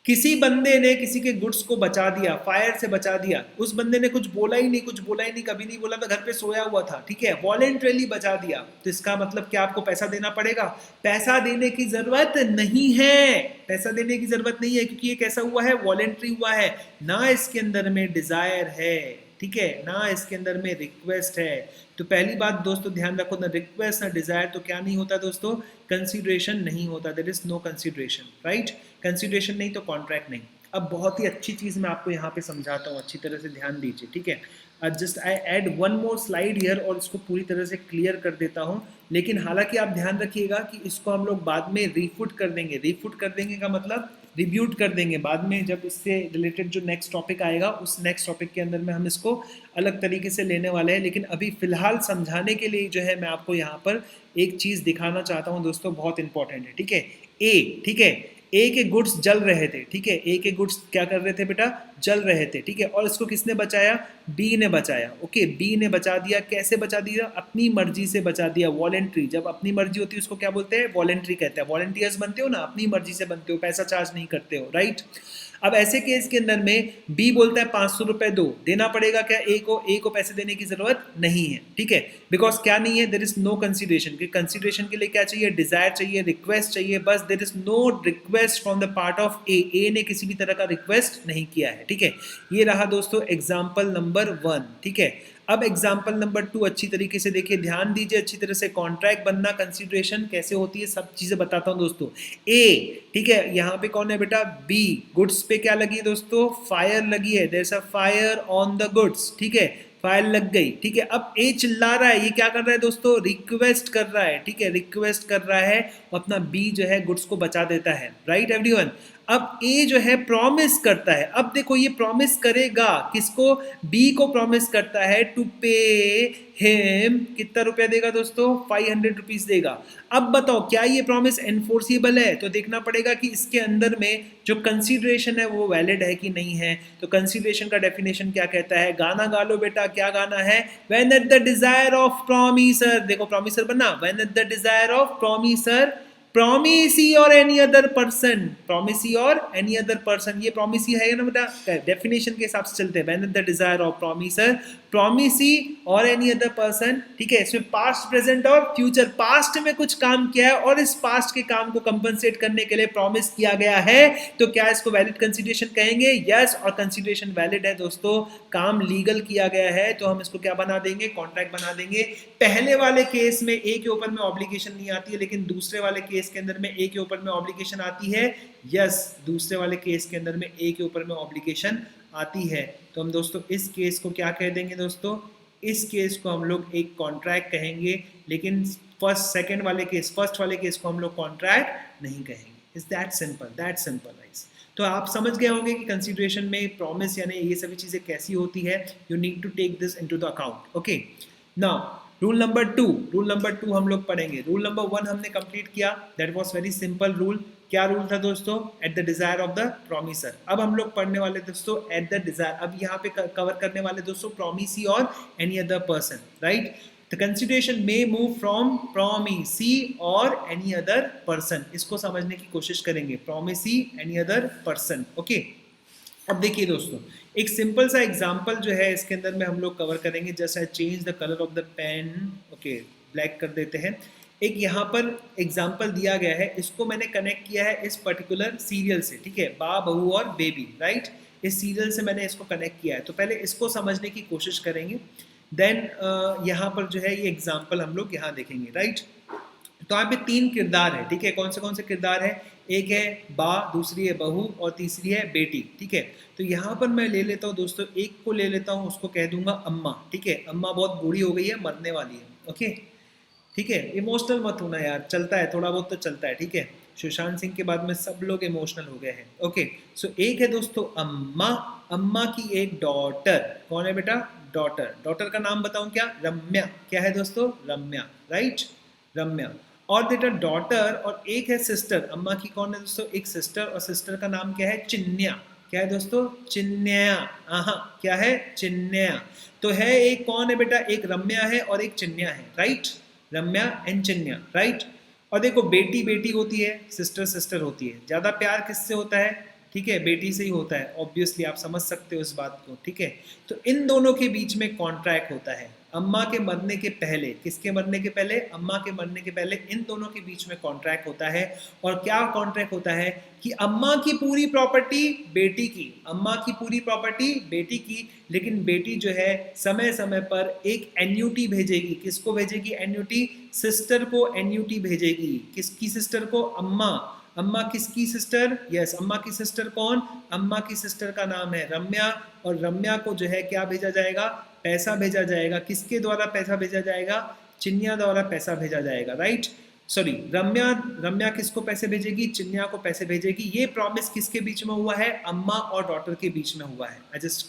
किसी बंदे ने किसी के गुड्स को बचा दिया, फायर से बचा दिया, उस बंदे ने कुछ बोला ही नहीं, कभी नहीं बोला था, घर पे सोया हुआ था, ठीक है, वॉलेंटरीली बचा दिया, तो इसका मतलब क्या आपको पैसा देना पड़ेगा? पैसा देने की जरूरत नहीं है, पैसा देने की जरूरत नहीं है, क्योंकि ये कैसा हुआ है? वॉलेंट्री हुआ है, ना इसके अंदर में डिजायर है, ठीक है ना, इसके अंदर में रिक्वेस्ट है। तो पहली बात दोस्तों ध्यान रखो, ना रिक्वेस्ट ना डिजायर, तो क्या नहीं होता दोस्तों, कंसिडरेशन नहीं होता, there is no consideration, right. Consideration नहीं तो कॉन्ट्रैक्ट नहीं। अब बहुत ही अच्छी चीज मैं आपको यहाँ पे समझाता हूँ, अच्छी तरह से ध्यान दीजिए, ठीक है। Just I add one more slide here और इसको पूरी तरह से क्लियर कर देता हूँ। लेकिन हालांकि आप ध्यान रखिएगा कि इसको हम लोग बाद में रीफुट कर देंगे। रीफुट कर देंगे का मतलब रिब्यूट कर देंगे बाद में, जब इससे रिलेटेड जो नेक्स्ट टॉपिक आएगा उस नेक्स्ट टॉपिक के अंदर में हम इसको अलग तरीके से लेने वाले हैं। लेकिन अभी फिलहाल समझाने के लिए जो है मैं आपको यहाँ पर एक चीज़ दिखाना चाहता हूँ दोस्तों, बहुत इंपॉर्टेंट है, ठीक है। ए, ठीक है, ए के गुड्स जल रहे थे, ठीक है, ए के गुड्स क्या कर रहे थे बेटा, जल रहे थे, ठीक है। और इसको किसने बचाया, बी ने बचाया, ओके, बी ने बचा दिया। कैसे बचा दिया, अपनी मर्जी से बचा दिया, वॉलेंट्री। जब अपनी मर्जी होती है उसको क्या बोलते हैं, वॉलेंट्री कहते हैं। वॉलेंटियर्स बनते हो ना, अपनी मर्जी से बनते हो, पैसा चार्ज नहीं करते हो, राइट। अब ऐसे केस के अंदर में बी बोलता है 500 रुपए दो, देना पड़ेगा क्या, ए को पैसे देने की जरूरत नहीं है, ठीक है। बिकॉज क्या नहीं है, देयर इज नो कंसिडरेशन। कि कंसिडरेशन के लिए क्या चाहिए, डिजायर चाहिए, रिक्वेस्ट चाहिए, बस there is no request from the part of A ने किसी भी तरह का रिक्वेस्ट नहीं किया है, ठीक है। ये रहा दोस्तों एग्जाम्पल नंबर 1, ठीक है। अब एग्जाम्पल नंबर 2 अच्छी तरीके से देखिए, ध्यान दीजिए अच्छी तरह से। कॉन्ट्रैक्ट बनना, कंसिडरेशन कैसे होती है, सब चीजें बताता हूं दोस्तों। ए, ठीक है, यहाँ पे कौन है बेटा, बी। गुड्स पे क्या लगी है दोस्तों, फायर लगी है, there is a fire on the goods, ठीक है, फायर लग गई, ठीक है। अब ए चिल्ला रहा है, ये क्या कर रहा है दोस्तों, रिक्वेस्ट कर रहा है, ठीक है, रिक्वेस्ट कर रहा है, अपना बी जो है गुड्स को बचा देता है, राइट एवरीवन। अब ए जो है प्रॉमिस करता है। अब देखो ये प्रॉमिस करेगा किसको, बी को प्रॉमिस करता है टू पे हिम, कितना रुपया देगा दोस्तों, 500 रुपीज देगा। अब बताओ क्या ये प्रॉमिस एनफोर्सिबल है, तो देखना पड़ेगा कि इसके अंदर में जो कंसीडरेशन है वो वैलिड है कि नहीं है। तो कंसीडरेशन का डेफिनेशन क्या कहता है, गाना गा लो बेटा, क्या गाना है, when at the desire of promiser, देखो प्रॉमिसर बनना, when at the desire of promisor, promisee or any other person, promisee or any other person, ये promisee है ना बेटा, डेफिनेशन के हिसाब से चलते हैं। when the desire of promiser, promisee or any other person, ठीक है। इसमें पास्ट, प्रेजेंट और फ्यूचर, पास्ट में कुछ काम किया है और इस पास्ट के काम को कंपनसेट करने के लिए प्रॉमिस किया गया है, तो क्या इसको वैलिड कंसिडरेशन कहेंगे, यस। और कंसिडरेशन वैलिड है दोस्तों, काम लीगल किया गया है, तो हम इसको क्या बना देंगे, कॉन्ट्रैक्ट बना देंगे। पहले वाले केस में ए के ऊपर में ऑब्लिगेशन नहीं आती है, लेकिन दूसरे वाले केस के अंदर में ए के ऊपर में ऑब्लिगेशन आती है, यस। दूसरे वाले केस के अंदर में ए के ऊपर में ऑब्लिगेशन आती है। तो हम दोस्तों इस केस को क्या कह देंगे दोस्तों, इस केस को हम लोग एक कॉन्ट्रैक्ट कहेंगे, लेकिन फर्स्ट वाले केस को हम लोग कॉन्ट्रैक्ट नहीं कहेंगे। Is that simple, that simple guys. तो आप समझ गए होंगे कि कंसीडरेशन में प्रॉमिस यानी ये सभी चीजें कैसी होती है। You need to take this into the account, okay. Now rule number 2 हम लोग पढ़ेंगे। रूल नंबर 1 हमने कंप्लीट किया, that was very simple rule. क्या रूल था दोस्तों, eight the desire of the promiser. अब हम लोग पढ़ने वाले दोस्तों एट द डिजायर, अब यहाँ पे कवर करने वाले दोस्तों प्रॉमिसी और any other person, right. The consideration may move from promisee और एनी अदर पर्सन, इसको समझने की कोशिश करेंगे, promisee any other person, okay. अब देखिए दोस्तों एक सिंपल सा एग्जांपल जो है इसके अंदर में हम लोग कवर करेंगे। Just I change the colour of the pen, okay, black कर देते हैं। एक यहाँ पर एग्जांपल दिया गया है, इसको मैंने कनेक्ट किया है इस पर्टिकुलर सीरियल से, ठीक है, बा बहू और बेबी, राइट। इस सीरियल से मैंने इसको कनेक्ट किया है, तो पहले इसको समझने की कोशिश करेंगे, देन यहाँ पर जो है ये एग्जाम्पल हम लोग यहाँ देखेंगे, राइट। तो यहाँ पे 3 किरदार है, ठीक है। कौन से किरदार है, एक है बा, दूसरी है बहू और तीसरी है बेटी, ठीक है। तो यहाँ पर मैं ले लेता हूँ दोस्तों, एक को ले लेता हूँ, उसको कह दूंगा अम्मा, ठीक है। अम्मा बहुत बूढ़ी हो गई है, मरने वाली है, ओके, ठीक है। इमोशनल मत होना यार, चलता है, थोड़ा बहुत तो चलता है, ठीक है। सुशांत सिंह के बाद में सब लोग इमोशनल हो गए हैं, ओके। सो एक है दोस्तों अम्मा, अम्मा की एक डॉटर, कौन है बेटा, डॉटर। डॉटर का नाम बताऊं क्या, रम्या, क्या है दोस्तों, रम्या, राइट, रम्या। और बेटा डॉटर, और एक है सिस्टर, अम्मा की कौन है दोस्तों, एक सिस्टर, और सिस्टर का नाम क्या है, चिन्या, क्या है दोस्तों, चिन्या, क्या है, चिन्या। तो है एक कौन है बेटा, एक रम्या है और एक चिन्या है, राइट, रम्या एंड चिन्या, राइट। और देखो बेटी बेटी होती है, सिस्टर सिस्टर होती है, ज्यादा प्यार किससे होता है, ठीक है, बेटी से ही होता है, ऑब्वियसली आप समझ सकते हो इस बात को, ठीक है। तो इन दोनों के बीच में कॉन्ट्रैक्ट होता है। अम्मा के मरने के पहले, किसके मरने के पहले, अम्मा के मरने के पहले इन दोनों के बीच में कॉन्ट्रैक्ट होता है। और क्या कॉन्ट्रैक्ट होता है कि अम्मा की पूरी प्रॉपर्टी बेटी की, अम्मा की पूरी प्रॉपर्टी बेटी की, लेकिन बेटी जो है समय समय पर एक एन्यूटी भेजेगी। किसको भेजेगी एन्यूटी? सिस्टर को एन्यूटी भेजेगी। किसकी सिस्टर को? अम्मा। अम्मा किसकी सिस्टर? यस, अम्मा की सिस्टर कौन? अम्मा की सिस्टर का नाम है रम्या। और रम्या को जो है क्या भेजा जाएगा? पैसा भेजा जाएगा। किसके द्वारा पैसा भेजा जाएगा? चिन्या द्वारा पैसा भेजा जाएगा, राइट। सॉरी, रम्या रम्या किसको पैसे भेजेगी? चिन्या को पैसे भेजेगी। ये प्रॉमिस किसके बीच में हुआ है? अम्मा और डॉटर के बीच में हुआ है। I just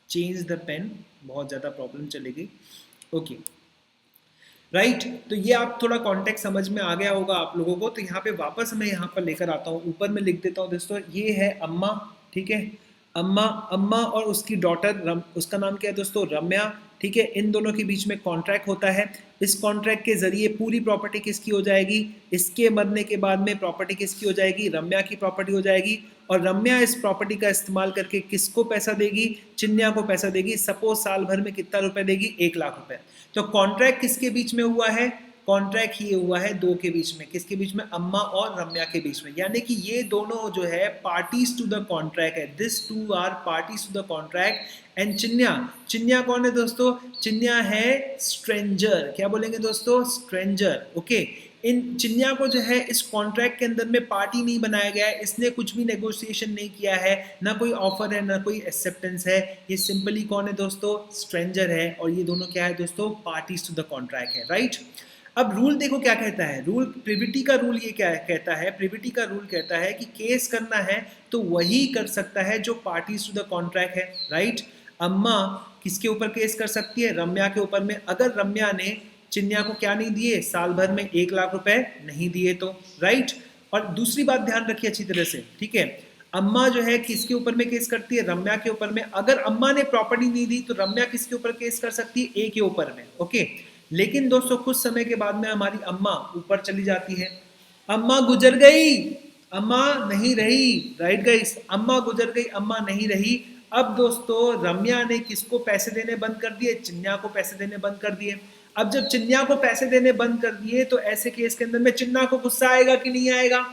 change the pen, बहुत ज़्यादा प्रॉब्लम चलेगी। Okay, right. तो ये आप थोड़ा कॉन्टेक्स्ट समझ में आ गया होगा आप लोगों को। तो यहाँ पे वापस मैं यहाँ पर लेकर आता हूँ, ऊपर में लिख देता हूँ दोस्तों, ये है अम्मा, ठीक है। अम्मा, अम्मा और उसकी डॉटर, उसका नाम क्या है दोस्तों? रम्या, ठीक है। इन दोनों के बीच में कॉन्ट्रैक्ट होता है। इस कॉन्ट्रैक्ट के जरिए पूरी प्रॉपर्टी किसकी हो जाएगी? इसके मरने के बाद में प्रॉपर्टी किसकी हो जाएगी? रम्या की प्रॉपर्टी हो जाएगी। और रम्या इस प्रॉपर्टी का इस्तेमाल करके किसको पैसा देगी? चिन्या को पैसा देगी। सपोज साल भर में कितना रुपए देगी? 1,00,000 रुपए। तो कॉन्ट्रैक्ट किसके बीच में हुआ है? कॉन्ट्रैक्ट ये हुआ है दो के बीच में। किसके बीच में? अम्मा और रम्या के बीच में। यानी कि ये दोनों जो है पार्टीज टू द कॉन्ट्रैक्ट है। This two are parties to the contract. And Chinya, Chinya कौन है दोस्तों? चिन्या है स्ट्रेंजर। क्या बोलेंगे दोस्तों? स्ट्रेंजर। ओके, इन चिन्या को जो है इस कॉन्ट्रैक्ट के अंदर में पार्टी नहीं बनाया गया है। इसने कुछ भी नेगोशिएशन नहीं किया है, ना कोई ऑफर है, ना कोई एक्सेप्टेंस है। ये सिंपली कौन है दोस्तों? स्ट्रेंजर है। और ये दोनों क्या है दोस्तों? पार्टीज टू द कॉन्ट्रैक्ट है, राइट। अब रूल देखो क्या कहता है। रूल, प्रिविटी का रूल ये क्या कहता है? प्रिविटी का रूल कहता है कि केस करना है तो वही कर सकता है जो पार्टीज टू द कॉन्ट्रैक्ट है, राइट। अम्मा किसके ऊपर केस कर सकती है? रम्या के ऊपर में। अगर रम्या ने चिन्या को क्या नहीं दिए? साल भर में 1,00,000 रुपए नहीं दिए तो, राइट। और दूसरी बात ध्यान रखिए अच्छी तरह से, ठीक है। अम्मा जो है किसके ऊपर में केस करती है? रम्या के ऊपर में। अगर अम्मा ने प्रॉपर्टी नहीं दी तो रम्या किसके ऊपर केस कर सकती है? ए के ऊपर में, ओके। लेकिन दोस्तों कुछ समय के बाद में हमारी अम्मा ऊपर चली जाती है। अम्मा गुजर गई, अम्मा नहीं रही, राइट गाइस। अम्मा गुजर गई, अम्मा नहीं रही। अब दोस्तों रम्या ने किसको पैसे देने बंद कर दिए? चिन्या को पैसे देने बंद कर दिए। अब जब चिन्या को पैसे देने बंद कर दिए तो ऐसे केस के अंदर में चिन्या को गुस्सा आएगा कि नहीं आएगा?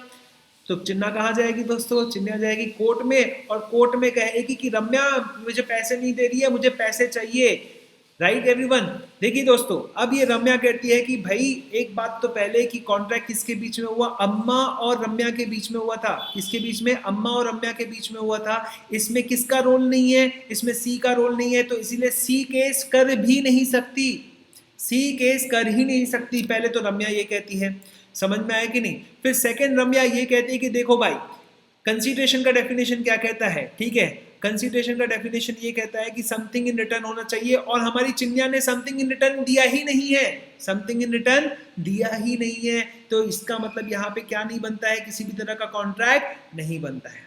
तो चिन्या कहाँ जाएगी दोस्तों? चिन्या जाएगी कोर्ट में। और कोर्ट में कहेगी कि रम्या मुझे पैसे नहीं दे रही है, मुझे पैसे चाहिए, राइट एवरीवन। देखिए दोस्तों, अब ये रम्या कहती है कि भाई एक बात तो पहले कि कॉन्ट्रैक्ट किसके बीच में हुआ? अम्मा और रम्या के बीच में हुआ था। किसके बीच में? अम्मा और रम्या के बीच में हुआ था। इसमें किसका रोल नहीं है? इसमें सी का रोल नहीं है। तो इसीलिए सी केस कर भी नहीं सकती, सी केस कर ही नहीं सकती। पहले तो रम्या ये कहती है, समझ में आया कि नहीं। फिर सेकंड रम्या ये कहती है कि देखो भाई, कंसीडरेशन का डेफिनेशन क्या कहता है, ठीक है। कंसीडरेशन का डेफिनेशन ये कहता है कि समथिंग इन रिटर्न होना चाहिए। और हमारी चिन्या ने समथिंग इन रिटर्न दिया ही नहीं है, समथिंग इन रिटर्न दिया ही नहीं है। तो इसका मतलब यहाँ पे क्या नहीं बनता है? किसी भी तरह का कॉन्ट्रैक्ट नहीं बनता है।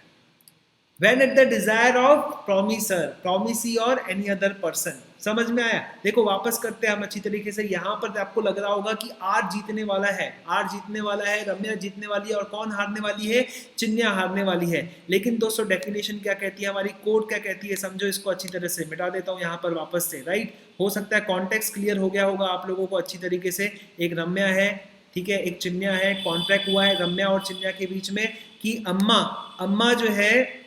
When at the desire of promiser, promisee or any other person। समझ में आया? देखो वापस करते हैं हम अच्छी तरीके से। यहाँ पर आपको लग रहा होगा कि आर जीतने वाला है, आर जीतने वाला है, रम्या जीतने वाली है। और कौन हारने वाली है? चिन्या हारने वाली है। लेकिन दोस्तों डेफिनेशन क्या कहती है, हमारी कोड क्या कहती है? समझो इसको अच्छी तरह से। मिटा देता हूँ यहाँ पर वापस से, राइट। हो सकता है कॉन्टेक्स्ट क्लियर हो गया होगा आप लोगों को अच्छी तरीके से। एक रम्या है, ठीक है, एक चिन्या है। कॉन्ट्रैक्ट हुआ है रम्या और चिन्या के बीच में कि अम्मा जो है,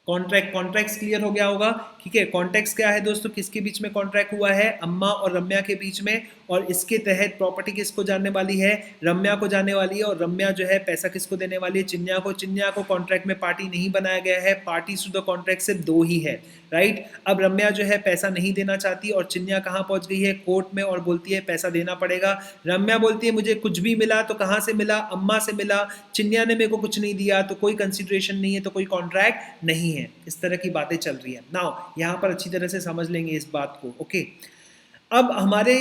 कॉन्ट्रैक्ट क्लियर हो गया होगा, ठीक है। कॉन्ट्रैक्ट क्या है दोस्तों? किसके बीच में कॉन्ट्रैक्ट हुआ है? अम्मा और रम्या के बीच में। और इसके तहत प्रॉपर्टी किसको जाने वाली है? रम्या को जाने वाली है। और रम्या जो है पैसा किसको देने वाली है? चिन्या को। चिन्या को कॉन्ट्रैक्ट में पार्टी नहीं बनाया गया है। पार्टीज टू द कॉन्ट्रैक्ट सिर्फ दो ही है, राइट। अब रम्या जो है पैसा नहीं देना चाहती और चिन्या कहाँ पहुंच गई है? कोर्ट में। और बोलती है पैसा देना पड़ेगा। रम्या बोलती है मुझे कुछ भी मिला तो कहाँ से मिला? अम्मा से मिला। चिन्या ने मेरे को कुछ नहीं दिया, तो कोई कंसिडरेशन नहीं है, तो कोई कॉन्ट्रैक्ट नहीं है। इस तरह की बातें चल रही है। नाउ यहाँ पर अच्छी तरह से समझ लेंगे इस बात को, ओके। अब हमारे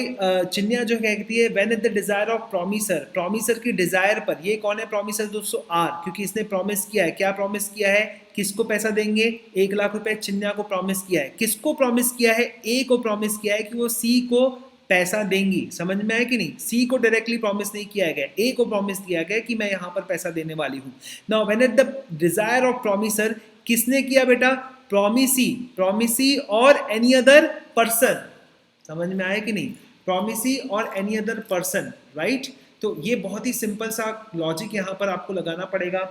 चिन्या जो कहती है when at the desire of promiser, promiser की डिजायर पर। ये कौन है प्रॉमिसर दोस्तों? आर, क्योंकि इसने प्रॉमिस किया है। क्या प्रॉमिस किया है? किसको पैसा देंगे? 1,00,000 रुपए चिन्या को प्रॉमिस किया है। किसको प्रॉमिस किया है? ए को प्रॉमिस किया है कि वो सी को पैसा देंगी। समझ में आया कि नहीं? सी को डायरेक्टली प्रॉमिस नहीं किया गया, ए को प्रॉमिस किया गया कि मैं यहाँ पर पैसा देने वाली हूँ। Now when at the desire of promiser, किसने किया बेटा? प्रॉमिसी, प्रॉमिसी और एनी अदर पर्सन, समझ में आया कि नहीं? प्रॉमिसी और एनी अदर पर्सन, राइट? तो ये बहुत ही सिंपल सा लॉजिक यहाँ पर आपको लगाना पड़ेगा।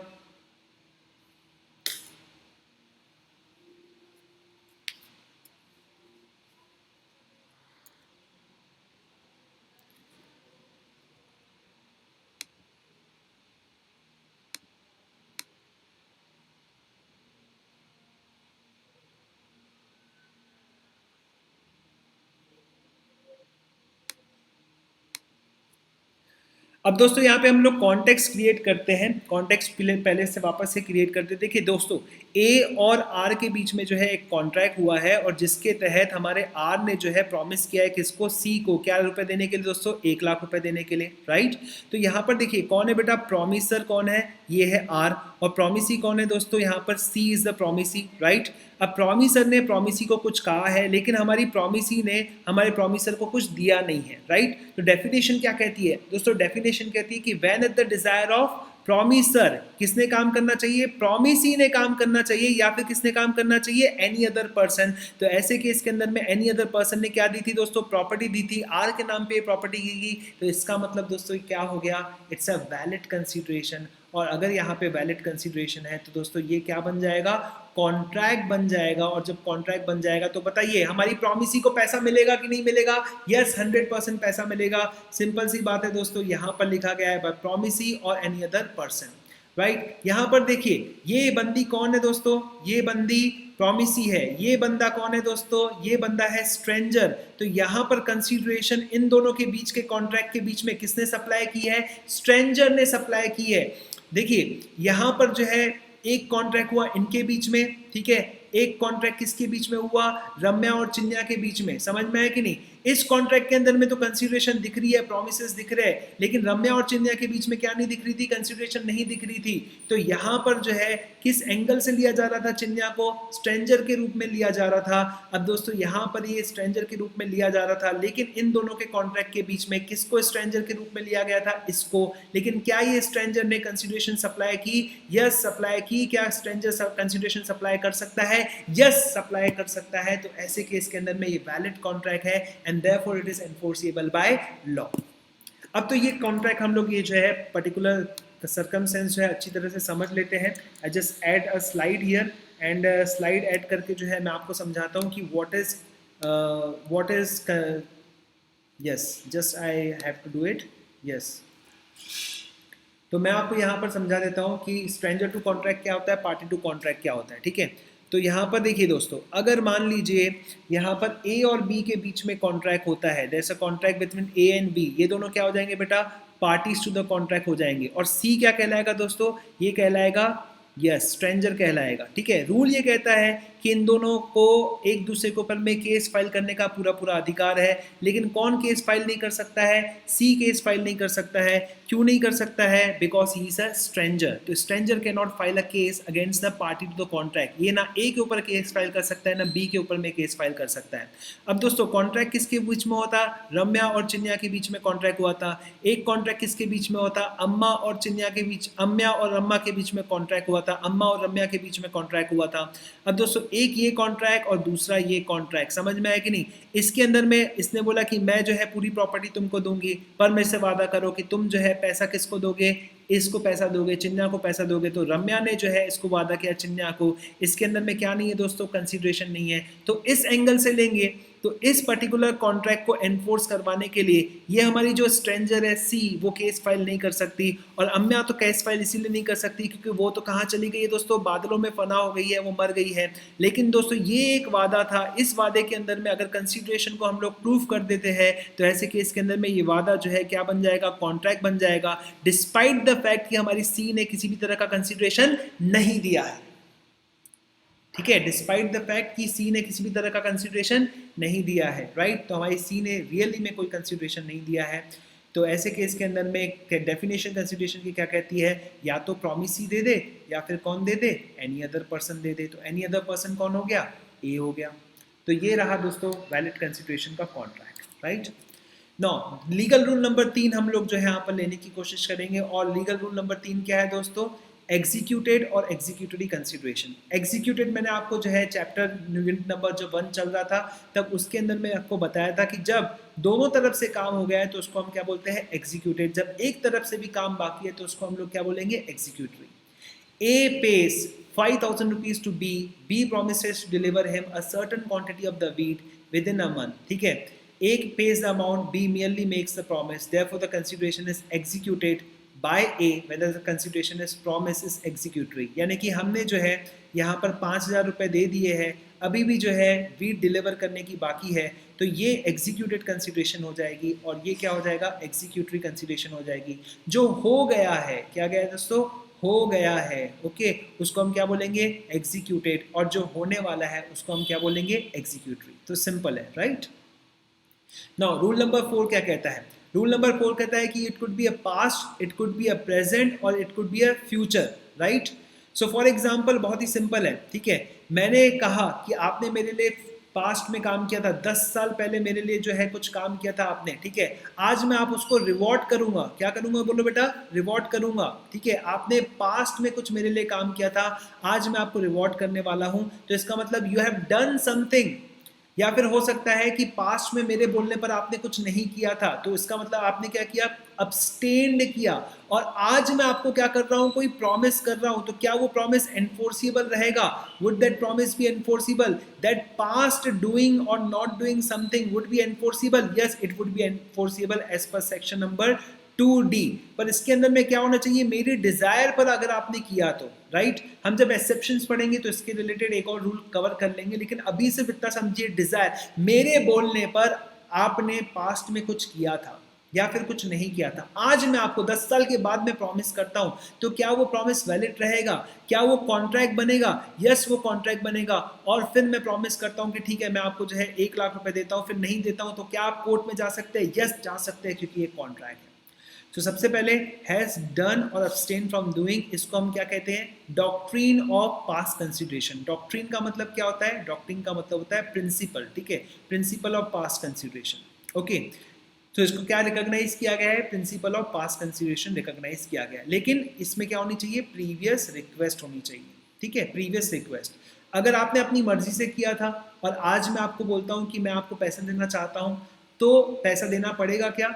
अब दोस्तों यहाँ पे हम लोग कॉन्टेक्स्ट क्रिएट करते हैं। कॉन्टेक्स्ट पहले से वापस से क्रिएट करते हैं। देखिए दोस्तों, ए और आर के बीच में जो है एक कॉन्ट्रैक्ट हुआ है और जिसके तहत हमारे आर ने जो है प्रॉमिस किया है किसको, सी को, क्या रुपए देने के लिए दोस्तों, 1 लाख रुपए देने के लिए, राइट? तो यहाँ पर देखिए कौन है बेटा, प्रॉमिसर कौन है, ये है आर, और प्रॉमिसी कौन है दोस्तों, यहाँ पर सी इज द प्रॉमिसी, राइट? अब प्रॉमिसर ने प्रॉमिसी को कुछ कहा है लेकिन हमारी प्रॉमिसी ने हमारे प्रॉमिसर को कुछ दिया नहीं है, राइट? तो डेफिनेशन क्या कहती है दोस्तों, डेफिनेशन कहती है कि when at the desire of promiser, किसने काम करना चाहिए, प्रॉमिसी ने काम करना चाहिए, या फिर किसने काम करना चाहिए, एनी अदर पर्सन। तो ऐसे केस के अंदर में एनी अदर पर्सन ने क्या दी थी दोस्तों, प्रॉपर्टी दी थी, आर के नाम पे प्रॉपर्टी की गई। तो इसका मतलब दोस्तों क्या हो गया, इट्स अ वैलिड कंसीडरेशन। और अगर यहाँ पे वैलिड कंसीडरेशन है तो दोस्तों ये क्या बन जाएगा, कॉन्ट्रैक्ट बन जाएगा। और जब कॉन्ट्रैक्ट बन जाएगा तो बताइए हमारी प्रॉमिसी को पैसा मिलेगा कि नहीं मिलेगा? यस, 100% पैसा मिलेगा। सिंपल सी बात है दोस्तों, यहाँ पर लिखा गया है बाय प्रॉमिसी और एनी अदर पर्सन, राइट? यहाँ पर देखिए ये बंदी कौन है दोस्तों, ये बंदी प्रॉमिसी है, ये बंदा कौन है दोस्तों, ये बंदा है स्ट्रेंजर। तो यहाँ पर कंसीडरेशन इन दोनों के बीच के कॉन्ट्रैक्ट के बीच में किसने सप्लाई की है, स्ट्रेंजर ने सप्लाई की है। देखिए यहाँ पर जो है एक कॉन्ट्रैक्ट हुआ इनके बीच में, ठीक है, एक कॉन्ट्रैक्ट किसके बीच में हुआ, रम्या और चिन्या के बीच में। समझ में आया कि नहीं? इस कॉन्ट्रैक्ट के अंदर में तो कंसीडरेशन दिख रही है, प्रोमिसेस दिख रहे हैं, लेकिन रम्या और चिन्या के बीच में क्या नहीं दिख रही थी, कंसीडरेशन नहीं दिख रही थी। तो यहाँ पर जो है किस एंगल से लिया जा रहा था, चिन्या को स्ट्रेंजर के रूप में लिया जा रहा था। अब दोस्तों यहाँ पर ये स्ट्रेंजर के रूप में लिया जा रहा था, लेकिन इन दोनों के कॉन्ट्रैक्ट के बीच में किसको स्ट्रेंजर के रूप में लिया गया था, इसको। लेकिन क्या ये स्ट्रेंजर ने कंसीडरेशन सप्लाई की? यस, सप्लाई की। क्या स्ट्रेंजर कंसीडरेशन सप्लाई कर सकता है? यस, सप्लाई कर सकता है। तो ऐसे केस के अंदर में ये वैलिड कॉन्ट्रैक्ट है and therefore it is enforceable by law. अब तो ये कॉन्ट्रैक्ट हम लोग ये जो है पर्टिकुलर सर्कमस्टेंस जो है अच्छी तरह से समझ लेते हैं। I just add a slide here and slide add करके जो है मैं आपको समझाता हूँ कि what is yes, just I have to do it. Yes, तो मैं आपको यहाँ पर समझा देता हूँ कि स्ट्रेंजर टू कॉन्ट्रैक्ट क्या होता है, पार्टी टू कॉन्ट्रैक्ट क्या होता है, ठीक है? तो यहाँ पर देखिए दोस्तों, अगर मान लीजिए यहाँ पर ए और बी के बीच में कॉन्ट्रैक्ट होता है, there is a contract between A and B, ये दोनों क्या हो जाएंगे बेटा, पार्टीज टू द कॉन्ट्रैक्ट हो जाएंगे। और सी क्या कहलाएगा दोस्तों, ये कहलाएगा यस, स्ट्रेंजर कहलाएगा, ठीक है? रूल ये कहता है कि इन दोनों को एक दूसरे के ऊपर में केस फाइल करने का पूरा पूरा अधिकार है, लेकिन कौन केस फाइल नहीं कर सकता है, सी केस फाइल नहीं कर सकता है। क्यों नहीं कर सकता है? Because he is a stranger. तो stranger can not file a case against the party to the contract. ये ना ए के ऊपर केस फाइल कर सकता है ना बी के ऊपर में केस फाइल कर सकता है। अब दोस्तों कॉन्ट्रैक्ट किसके बीच में होता, रम्या और चिन्या के बीच में कॉन्ट्रैक्ट हुआ था। एक कॉन्ट्रैक्ट किसके बीच में होता, अम्मा और चिन्या के बीच, अम्या और अम्मा के बीच में कॉन्ट्रैक्ट हुआ था, अम्मा और रम्या के बीच में कॉन्ट्रैक्ट हुआ था। अब दोस्तों एक ये कॉन्ट्रैक्ट और दूसरा ये कॉन्ट्रैक्ट, समझ में आया कि नहीं? इसके अंदर में इसने बोला कि मैं जो है पूरी प्रॉपर्टी तुमको दूंगी, पर मेरे से वादा करो कि तुम जो है पैसा किसको दोगे, इसको पैसा दोगे, चिन्या को पैसा दोगे। तो रम्या ने जो है इसको वादा किया चिन्या को। इसके अंदर में क्या नहीं है दोस्तों, कंसीडरेशन नहीं है। तो इस एंगल से लेंगे तो इस पर्टिकुलर कॉन्ट्रैक्ट को एनफोर्स करवाने के लिए ये हमारी जो स्ट्रेंजर है सी, वो केस फाइल नहीं कर सकती। और अम्या तो केस फाइल इसीलिए नहीं कर सकती क्योंकि वो तो कहाँ चली गई है दोस्तों, बादलों में फना हो गई है, वो मर गई है। लेकिन दोस्तों ये एक वादा था, इस वादे के अंदर में अगर कंसीडरेशन को हम लोग प्रूफ कर देते हैं तो ऐसे केस के अंदर में ये वादा जो है क्या बन जाएगा, कॉन्ट्रैक्ट बन जाएगा, डिस्पाइट द फैक्ट कि हमारी सी ने किसी भी तरह का कंसीडरेशन नहीं दिया है। ठीक है, डिस्पाइट द फैक्ट कि सी ने किसी भी तरह का कंसीडरेशन नहीं दिया है, राइट? तो हमारी सी ने रियली में कोई कंसीडरेशन नहीं दिया है। तो ऐसे केस के अंदर में डेफिनेशन कंसीडरेशन की क्या कहती है, या तो प्रॉमिसी दे दे या फिर कौन दे दे, एनी अदर पर्सन दे दे। तो एनी अदर पर्सन कौन हो गया, ए हो गया। तो ये रहा दोस्तों वैलिड कंसीडरेशन का contract, right? Now legal rule number 3 हम लोग जो है यहाँ पर लेने की कोशिश करेंगे। और लीगल रूल नंबर 3 क्या है दोस्तों, एग्जीक्यूटेड और एग्जीक्यूटरी कंसिडरेशन। एग्जीक्यूटेड मैंने आपको जो है चैप्टर यूनिट नंबर जो 1 चल रहा था तब उसके अंदर मैं आपको बताया था कि जब दोनों तरफ से काम हो गया है तो उसको हम क्या बोलते हैं, एग्जीक्यूटेड। जब एक तरफ से भी काम बाकी है तो उसको हम लोग क्या बोलेंगे, executory. A pays 5,000 rupees to B. B promises to deliver him a certain quantity of the wheat within a month. ठीक है, A pays the amount, B merely makes the promise. Therefore, the consideration is executed by A, whether the consideration is promise is executory. यानी कि हमने जो है यहाँ पर 5,000 रुपये दे दिए हैं, अभी भी जो है वीट डिलीवर करने की बाकी है, तो ये एग्जीक्यूटेड कंसिडरेशन हो जाएगी और ये क्या हो जाएगा, एग्जीक्यूटरी कंसिडरेशन हो जाएगी। जो हो गया है, क्या गया है दोस्तों, हो गया है, ओके, उसको हम क्या बोलेंगे, एग्जीक्यूटेड, और जो होने वाला है उसको हम क्या बोलेंगे, एग्जीक्यूटरी। तो सिंपल है, राइट। नाउ रूल नंबर 4 क्या कहता है, रूल नंबर 4 कहता है कि it could be a past, it could be a present और it could be a future, right. So for example बहुत ही सिंपल है, ठीक है, मैंने कहा कि आपने मेरे लिए पास्ट में काम किया था, 10 साल पहले मेरे लिए जो है कुछ काम किया था आपने, ठीक है, आज मैं आप उसको रिवॉर्ड करूंगा, क्या करूंगा, बोलो बेटा, रिवॉर्ड करूंगा, ठीक है, आपने पास्ट में कुछ मेरे लिए काम किया था, आज मैं आपको रिवॉर्ड करने वाला हूं, तो इसका मतलब यू हैव डन समथिंग। या फिर हो सकता है कि पास्ट में मेरे बोलने पर आपने कुछ नहीं किया था, तो इसका मतलब आपने क्या किया, अब्सटेन्ड किया, और आज मैं आपको क्या कर रहा हूं, कोई प्रॉमिस कर रहा हूं, तो क्या वो प्रॉमिस एनफोर्सिबल रहेगा, would that promise be enforceable, that past doing और not doing something would be enforceable, yes it would be enforceable as per section number 2D। पर इसके अंदर में क्या होना चाहिए, मेरी डिजायर पर अगर आपने किया तो, राइट। हम जब एक्सेप्शंस पढ़ेंगे तो इसके रिलेटेड एक और रूल कवर कर लेंगे, लेकिन अभी सिर्फ इतना समझिए, डिजायर, मेरे बोलने पर आपने पास्ट में कुछ किया था या फिर कुछ नहीं किया था, आज मैं आपको 10 साल के बाद में प्रॉमिस करता हूं, तो क्या वो प्रॉमिस वैलिड रहेगा, क्या वो कॉन्ट्रैक्ट बनेगा, यस वो कॉन्ट्रैक्ट बनेगा। और फिर मैं प्रॉमिस करता हूं कि ठीक है मैं आपको जो है 1 लाख रुपए देता हूं, फिर नहीं देता हूं, तो क्या आप कोर्ट में जा सकते हैं, यस जा सकते हैं, क्योंकि ये कॉन्ट्रैक्ट है। तो सबसे पहले हैज डन और अब्सटेन फ्रॉम डूइंग, इसको हम क्या कहते हैं, doctrine of past consideration. Doctrine का मतलब क्या होता है, डॉक्ट्रीन का मतलब होता है प्रिंसिपल, ठीक है, principle of past consideration, okay. तो इसको क्या रिकॉग्नाइज किया गया है, principle of past consideration recognise किया गया है, लेकिन इसमें क्या होनी चाहिए, प्रीवियस रिक्वेस्ट होनी चाहिए, ठीक है, प्रीवियस रिक्वेस्ट। अगर आपने अपनी मर्जी से किया था और आज मैं आपको बोलता हूं कि मैं आपको पैसा देना चाहता हूं, तो पैसा देना पड़ेगा क्या,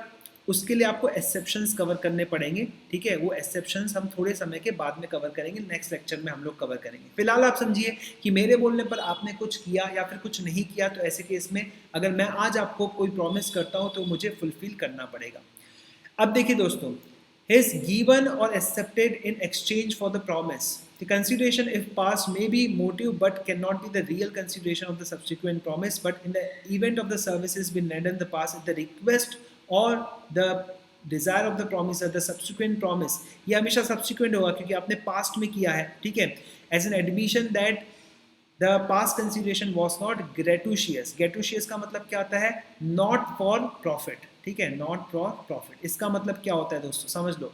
उसके लिए आपको एक्सेप्शंस कवर करने पड़ेंगे, ठीक है, वो एक्सेप्शंस हम थोड़े समय के बाद में कवर करेंगे, नेक्स्ट लेक्चर में हम लोग कवर करेंगे। फिलहाल आप समझिए कि मेरे बोलने पर आपने कुछ किया या फिर कुछ नहीं किया, तो ऐसे केस में अगर मैं आज आपको कोई प्रॉमिस करता हूं तो मुझे फुलफिल करना पड़ेगा। अब देखिए दोस्तों, is given or accepted in exchange for the promise. The consideration if past may be motive but cannot be the real consideration of the subsequent promise, but in the event of the services been rendered in the past, the request or the desire of the promise or the subsequent promise, ये हमेशा subsequent होगा क्योंकि आपने past में किया है, ठीक है, as an admission that the past consideration was not gratuitous. gratuitous का मतलब क्या आता है, not for profit, ठीक है, नॉट फॉर प्रॉफिट। इसका मतलब क्या होता है दोस्तों, समझ लो,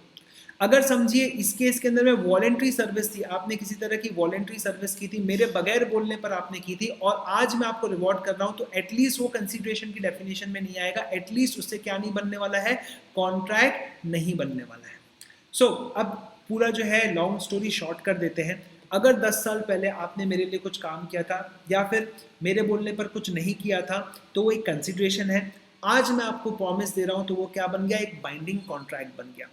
अगर समझिए इस केस के अंदर में वॉलेंट्री सर्विस थी, आपने किसी तरह की वॉलेंट्री सर्विस की थी, मेरे बगैर बोलने पर आपने की थी, और आज मैं आपको रिवॉर्ड कर रहा हूं, तो एटलीस्ट वो कंसीडरेशन की डेफिनेशन में नहीं आएगा, एटलीस्ट उससे क्या नहीं बनने वाला है, कॉन्ट्रैक्ट नहीं बनने वाला है। सो अब पूरा जो है लॉन्ग स्टोरी शॉर्ट कर देते हैं। अगर 10 साल पहले आपने मेरे लिए कुछ काम किया था या फिर मेरे बोलने पर कुछ नहीं किया था, तो वो एक कंसीडरेशन है। आज मैं आपको प्रॉमिस दे रहा हूं, तो वो क्या बन गया, एक बाइंडिंग कॉन्ट्रैक्ट बन गया।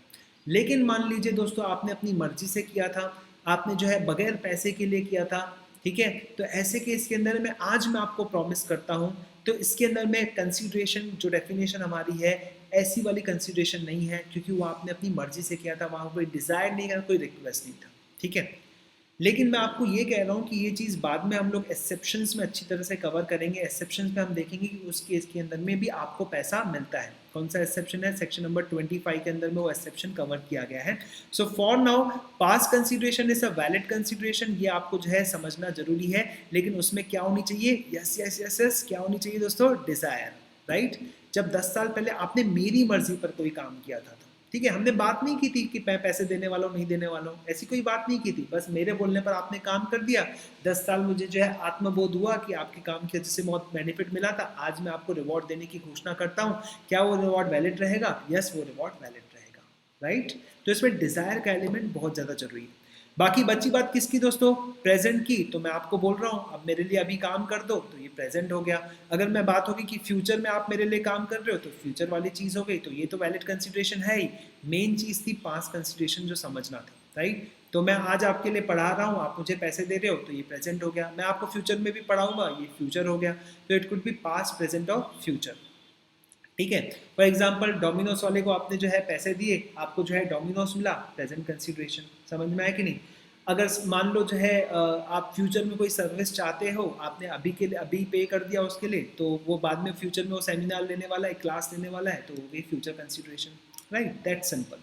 लेकिन मान लीजिए दोस्तों आपने अपनी मर्जी से किया था, आपने जो है बगैर पैसे के लिए किया था, ठीक है, तो ऐसे केस के अंदर में आज मैं आपको प्रॉमिस करता हूं, तो इसके अंदर में कंसीडरेशन जो डेफिनेशन हमारी है, ऐसी वाली कंसीडरेशन नहीं है, क्योंकि वो आपने अपनी मर्जी से किया था, वहां कोई डिजायर नहीं था, कोई रिक्वेस्ट नहीं था, ठीक है। लेकिन मैं आपको ये कह रहा हूँ कि ये चीज़ बाद में हम लोग एक्सेप्शंस में अच्छी तरह से कवर करेंगे। एक्सेप्शंस में हम देखेंगे कि उस केस के अंदर में भी आपको पैसा मिलता है। कौन सा एक्सेप्शन है, सेक्शन नंबर 25 के अंदर में वो एक्सेप्शन कवर किया गया है। So for now past consideration is a valid consideration, ये आपको जो है समझना जरूरी है। लेकिन उसमें क्या होनी चाहिए, यस यस यस यस, क्या होनी चाहिए दोस्तों, डिजायर, राइट। जब 10 साल पहले आपने मेरी मर्जी पर कोई काम किया था, ठीक है, हमने बात नहीं की थी कि मैं पैसे देने वाला हूँ नहीं देने वाला हूँ, ऐसी कोई बात नहीं की थी, बस मेरे बोलने पर आपने काम कर दिया। 10 साल मुझे जो है आत्मबोध हुआ कि आपके काम की वजह से बहुत बेनिफिट मिला था, आज मैं आपको रिवॉर्ड देने की घोषणा करता हूँ। क्या वो रिवॉर्ड वैलिड रहेगा, यस वो रिवॉर्ड वैलिड रहेगा, राइट। तो इसमें डिजायर का एलिमेंट बहुत ज़्यादा जरूरी है। बाकी बची बात किसकी दोस्तों, प्रेजेंट की। तो मैं आपको बोल रहा हूँ अब मेरे लिए अभी काम कर दो, तो ये प्रेजेंट हो गया। अगर मैं बात होगी कि फ्यूचर में आप मेरे लिए काम कर रहे हो, तो फ्यूचर वाली चीज़ हो गई, तो ये तो वैलिड कंसिडरेशन है ही। मेन चीज़ थी पास्ट कंसिडरेशन जो समझना था, राइट। तो मैं आज आपके लिए पढ़ा रहा हूँ, आप मुझे पैसे दे रहे हो, तो ये प्रेजेंट हो गया। मैं आपको फ्यूचर में भी पढ़ाऊंगा, ये फ्यूचर हो गया। तो it could be past, present और फ्यूचर, ठीक है। फॉर एग्जाम्पल डोमिनोस वाले को आपने जो है पैसे दिए, आपको जो है डोमिनोस मिला, प्रेजेंट कंसिडरेशन। समझ में आया कि नहीं। अगर मान लो जो है आप फ्यूचर में कोई सर्विस चाहते हो, आपने अभी के लिए अभी पे कर दिया उसके लिए, तो वो बाद में फ्यूचर में वो सेमिनार लेने वाला है, क्लास लेने वाला है, तो वो भी future consideration, right. That simple.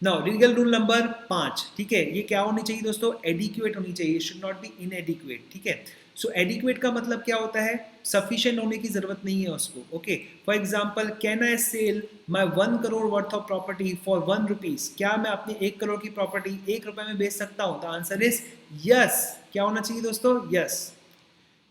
Now legal rule number 5, ठीक है। ये क्या होनी चाहिए दोस्तों, एडिक्वेट होनी चाहिए, शुड नॉट बी इनएडिक्वेट, ठीक है। सो एडिक्वेट का मतलब क्या होता है, सफिशिएंट होने की जरूरत नहीं है उसको, okay. For example can I sell my 1 crore worth of property for 1 rupees, क्या मैं अपनी 1 करोड़ की प्रॉपर्टी 1 रुपए में बेच सकता हूं। The answer is yes. क्या होना चाहिए दोस्तों, यस।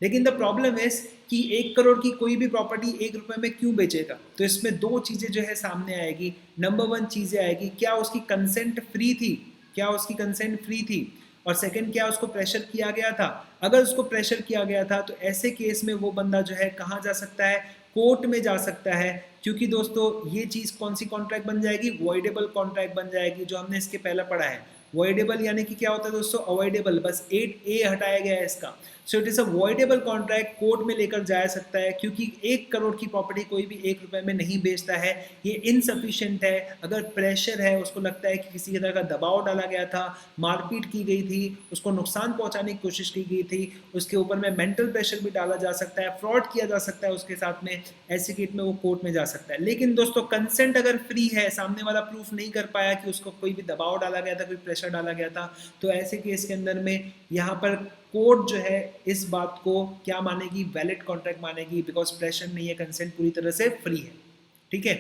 लेकिन द प्रॉब्लम इज कि 1 करोड़ की कोई भी प्रॉपर्टी 1 रुपए में क्यों बेचेगा। तो इसमें दो चीजें जो है सामने आएगी। नंबर 1 चीजें आएगी, क्या उसकी कंसेंट फ्री थी, क्या उसकी कंसेंट फ्री थी। और सेकंड, क्या उसको प्रेशर किया गया था। अगर उसको प्रेशर किया गया था, तो ऐसे केस में वो बंदा जो है कहाँ जा सकता है, कोर्ट में जा सकता है। क्योंकि दोस्तों ये चीज कौन सी कॉन्ट्रैक्ट बन जाएगी, वॉइडेबल कॉन्ट्रैक्ट बन जाएगी, जो हमने इसके पहले पढ़ा है। वॉइडेबल यानी कि क्या होता है दोस्तों, अवॉइडेबल, बस 8A हटाया गया है इसका। So it is a voidable contract, court में लेकर जाया सकता है। क्योंकि 1 करोड़ की प्रॉपर्टी कोई भी 1 रुपए में नहीं बेचता है, ये इनसफिशिएंट है। अगर प्रेशर है, उसको लगता है कि किसी तरह का दबाव डाला गया था, मारपीट की गई थी, उसको नुकसान पहुंचाने की कोशिश की गई थी, उसके ऊपर में मेंटल प्रेशर भी डाला जा सकता है, फ्रॉड किया जा सकता है उसके साथ में, ऐसे केस में वो कोर्ट में जा सकता है। लेकिन दोस्तों कंसेंट अगर फ्री है, सामने वाला प्रूफ नहीं कर पाया कि उसको कोई भी दबाव डाला गया था, कोई प्रेशर डाला गया था, तो ऐसे केस के अंदर में यहाँ पर कोर्ट जो है इस बात को क्या मानेगी, वैलिड कॉन्ट्रैक्ट मानेगी, बिकॉज प्रेशर नहीं है, कंसेंट पूरी तरह से फ्री है, ठीक है।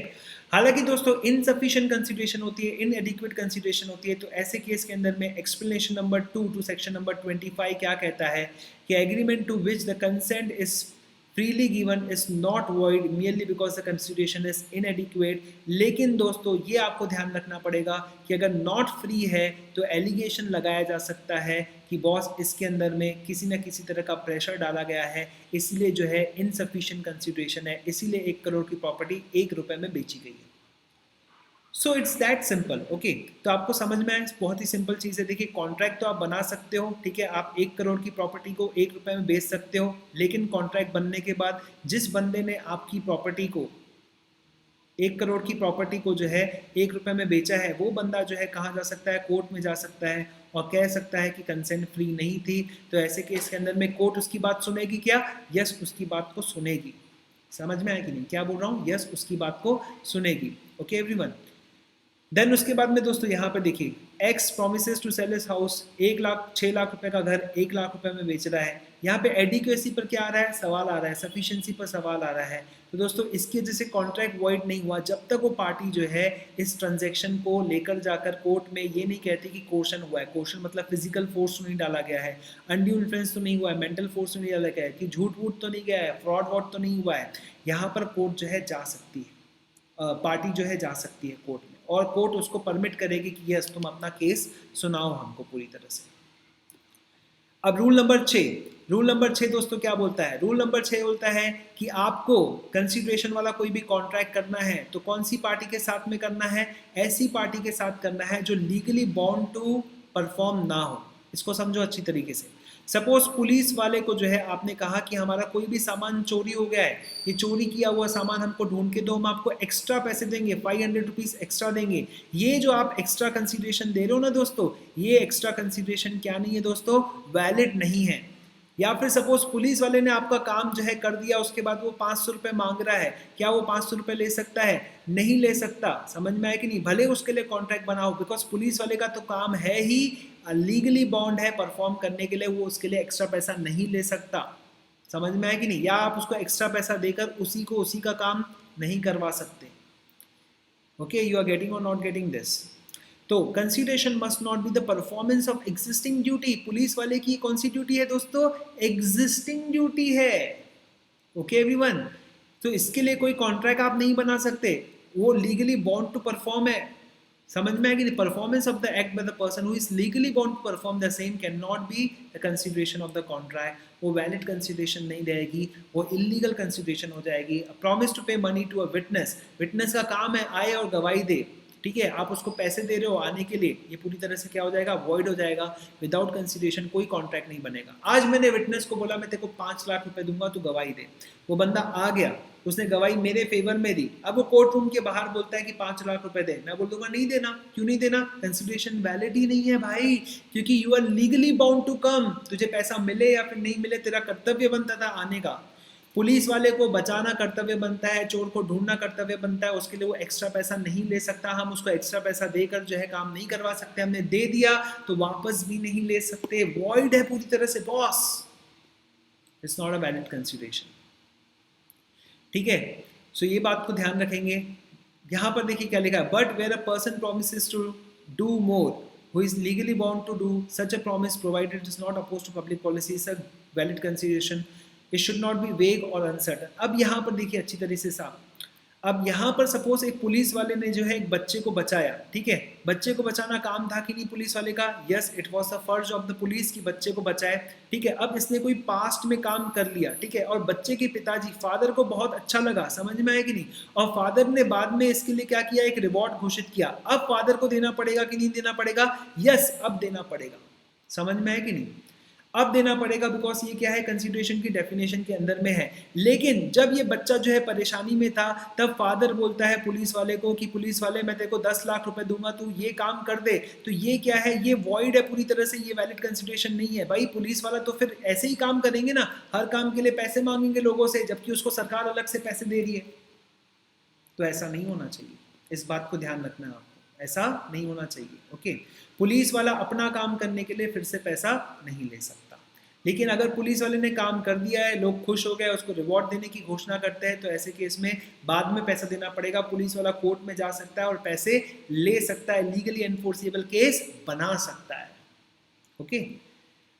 हालांकि दोस्तों इनसफिशिएंट कंसीडरेशन होती है, इनएडिक्वेट कंसीडरेशन होती है, तो ऐसे केस के अंदर में explanation number 2 to section number 25 क्या कहता है कि agreement to which the consent is freely given is not void merely because the consideration is inadequate। लेकिन दोस्तों ये आपको ध्यान रखना पड़ेगा कि अगर नॉट फ्री है, तो एलिगेशन लगाया जा सकता है कि बॉस इसके अंदर में किसी न किसी तरह का प्रेशर डाला गया है, इसलिए जो है इनसफिशिएंट कंसिडरेशन है, इसीलिए 1 करोड़ की प्रॉपर्टी 1 रुपए में बेची गई है। So it's that simple, okay. तो आपको समझ में आए, बहुत ही सिंपल चीज़ है। देखिए कॉन्ट्रैक्ट तो आप बना सकते हो, ठीक है, आप 1 करोड़ की प्रॉपर्टी को 1 रुपए में बेच सकते हो, लेकिन कॉन्ट्रैक्ट बनने के बाद जिस बंदे ने आपकी प्रॉपर्टी को 1 करोड़ की प्रॉपर्टी को जो है 1 रुपए में बेचा है, वो बंदा जो है कहाँ जा सकता है, कोर्ट में जा सकता है और कह सकता है कि कंसेंट फ्री नहीं थी। तो ऐसे केस के अंदर में कोर्ट उसकी बात सुनेगी क्या, यस उसकी बात को सुनेगी। समझ में आया कि नहीं, क्या बोल रहा हूँ, यस उसकी बात को सुनेगी, ओके एवरीवन। देन उसके बाद में दोस्तों यहाँ पे देखिए, X promises to sell his house, 1 lakh 6 lakh रुपए का घर 1 लाख रुपए में बेच रहा है। यहाँ पे एडिक्वेसी पर क्या आ रहा है, सवाल आ रहा है, सफिशिएंसी पर सवाल आ रहा है। तो दोस्तों इसके जैसे कॉन्ट्रैक्ट वॉइड नहीं हुआ जब तक वो पार्टी जो है इस ट्रांजेक्शन को लेकर जाकर कोर्ट में ये नहीं कहती कि कोर्शन हुआ है। कोर्शन मतलब फिजिकल फोर्स तो नहीं डाला गया है, अनड्यू इन्फ्लुएंस तो नहीं हुआ है, मेंटल फोर्स तो नहीं डाला गया है, कि झूठ वूठ तो नहीं गया है, फ्रॉड वॉड तो नहीं हुआ है। यहाँ पर कोर्ट जो है जा सकती है, पार्टी जो है जा सकती है कोर्ट में, और कोर्ट उसको परमिट करेगी कि यस तुम अपना केस सुनाओ हमको पूरी तरह से। अब रूल नंबर 6, रूल नंबर 6 दोस्तों क्या बोलता है, रूल नंबर 6 बोलता है कि आपको कंसिडरेशन वाला कोई भी कॉन्ट्रैक्ट करना है तो कौन सी पार्टी के साथ में करना है, ऐसी पार्टी के साथ करना है जो लीगली बाउंड टू परफॉर्म ना हो। इसको समझो अच्छी तरीके से। सपोज पुलिस वाले को जो है आपने कहा कि हमारा कोई भी सामान चोरी हो गया है, ये चोरी किया हुआ सामान हमको ढूंढ के दो, हम आपको एक्स्ट्रा पैसे देंगे, 500 रुपीज एक्स्ट्रा देंगे। ये जो आप एक्स्ट्रा कंसिडरेशन दे रहे हो ना दोस्तों, ये एक्स्ट्रा कंसिडरेशन क्या नहीं है दोस्तों, वैलिड नहीं है। या फिर सपोज पुलिस वाले ने आपका काम जो है कर दिया, उसके बाद वो 500 रुपये मांग रहा है, क्या वो 500 रुपये ले सकता है, नहीं ले सकता। समझ में आया कि नहीं, भले उसके लिए कॉन्ट्रैक्ट बनाओ, बिकॉज पुलिस वाले का तो काम है ही, लीगली बॉन्ड है परफॉर्म करने के लिए, वो उसके लिए एक्स्ट्रा पैसा नहीं ले सकता। समझ में आया कि नहीं, या आप उसको एक्स्ट्रा पैसा देकर उसी को उसी का काम नहीं करवा सकते। ओके, यू आर गेटिंग और नॉट गेटिंग दिस। तो consideration must not be the performance of existing duty. Police वाले की कौन सी ड्यूटी है दोस्तों, एग्जिस्टिंग ड्यूटी है, ओके एवरीवन। तो इसके लिए कोई कॉन्ट्रैक्ट आप नहीं बना सकते, वो लीगली बॉन्ड टू परफॉर्म है। समझ में आएगी? Performance of the act by the person who is legally bound to perform the same cannot be the consideration of the contract, वो वैलिड कंसिडरेशन नहीं रहेगी, वो इलीगल कंसिडरेशन हो जाएगी। Promise to pay money to a witness, witness का काम है आए और गवाही दे, ठीक है, आप उसको पैसे दे रहे हो आने के लिए, ये पूरी तरह से क्या हो जाएगा, वॉइड हो जाएगा। विदाउट कंसिडरेशन कोई कॉन्ट्रैक्ट नहीं बनेगा। आज मैंने विटनेस को बोला मैं तेरे को 5 लाख रुपए दूंगा, तू गवाही दे, वो बंदा आ गया, उसने गवाही मेरे फेवर में दी, अब वो कोर्ट रूम के बाहर बोलता है कि 5 लाख रुपए दे, मैं बोल दूंगा नहीं देना। क्यों नहीं देना? कंसिडरेशन वैलिड ही नहीं है भाई, क्योंकि you are legally bound to come, तुझे पैसा मिले या फिर नहीं मिले तेरा कर्तव्य बनता था आने का। पुलिस वाले को बचाना कर्तव्य बनता है, चोर को ढूंढना कर्तव्य बनता है, उसके लिए वो एक्स्ट्रा पैसा नहीं ले सकता, हम उसको एक्स्ट्रा पैसा देकर जो है काम नहीं करवा सकते, हमने दे दिया तो वापस भी नहीं ले सकते, वॉइड है पूरी तरह से boss, it's not a valid consideration, ठीक है। सो ये बात को ध्यान रखेंगे। यहाँ पर देखिए क्या लिखा है, but where a person promises to do more who is legally bound to do such a promise provided it is not opposed to public policy is a valid consideration, it should not be vague or uncertain। अब यहाँ पर देखिए अच्छी तरह से साफ, अब यहाँ पर सपोज एक पुलिस वाले ने जो है एक बच्चे को बचाया, ठीक है, बच्चे को बचाना काम था कि नहीं पुलिस वाले का? यस, इट वाज द फर्ज ऑफ द पुलिस कि बच्चे को बचाए, ठीक है। अब इसने कोई पास्ट में काम कर लिया, ठीक है, और बच्चे के पिताजी फादर को बहुत अच्छा लगा, समझ में आया कि नहीं, और फादर ने बाद में इसके लिए क्या किया, एक रिवॉर्ड घोषित किया। अब फादर को देना पड़ेगा कि नहीं देना पड़ेगा? यस, अब देना पड़ेगा, समझ में आया कि नहीं, अब देना पड़ेगा, बिकॉज ये क्या है, कंसिडरेशन की डेफिनेशन के अंदर में है। लेकिन जब ये बच्चा जो है परेशानी में था, तब फादर बोलता है पुलिस वाले को कि पुलिस वाले मैं तेरे को 10 लाख रुपए दूंगा, तू ये काम कर दे, तो ये क्या है, ये वॉइड है पूरी तरह से, ये वैलिड कंसिडरेशन नहीं है भाई। पुलिस वाला तो फिर ऐसे ही काम करेंगे ना, हर काम के लिए पैसे मांगेंगे लोगों से, जबकि उसको सरकार अलग से पैसे दे रही है, तो ऐसा नहीं होना चाहिए, इस बात को ध्यान रखना है आपको, ऐसा नहीं होना चाहिए, ओके। पुलिस वाला अपना काम करने के लिए फिर से पैसा नहीं ले सकता, लेकिन अगर पुलिस वाले ने काम कर दिया है, लोग खुश हो गए, उसको रिवॉर्ड देने की घोषणा करते हैं, तो ऐसे केस में बाद में पैसा देना पड़ेगा। पुलिस वाला कोर्ट में जा सकता है और पैसे ले सकता है, लीगली एनफोर्सेबल केस बना सकता है, ओके।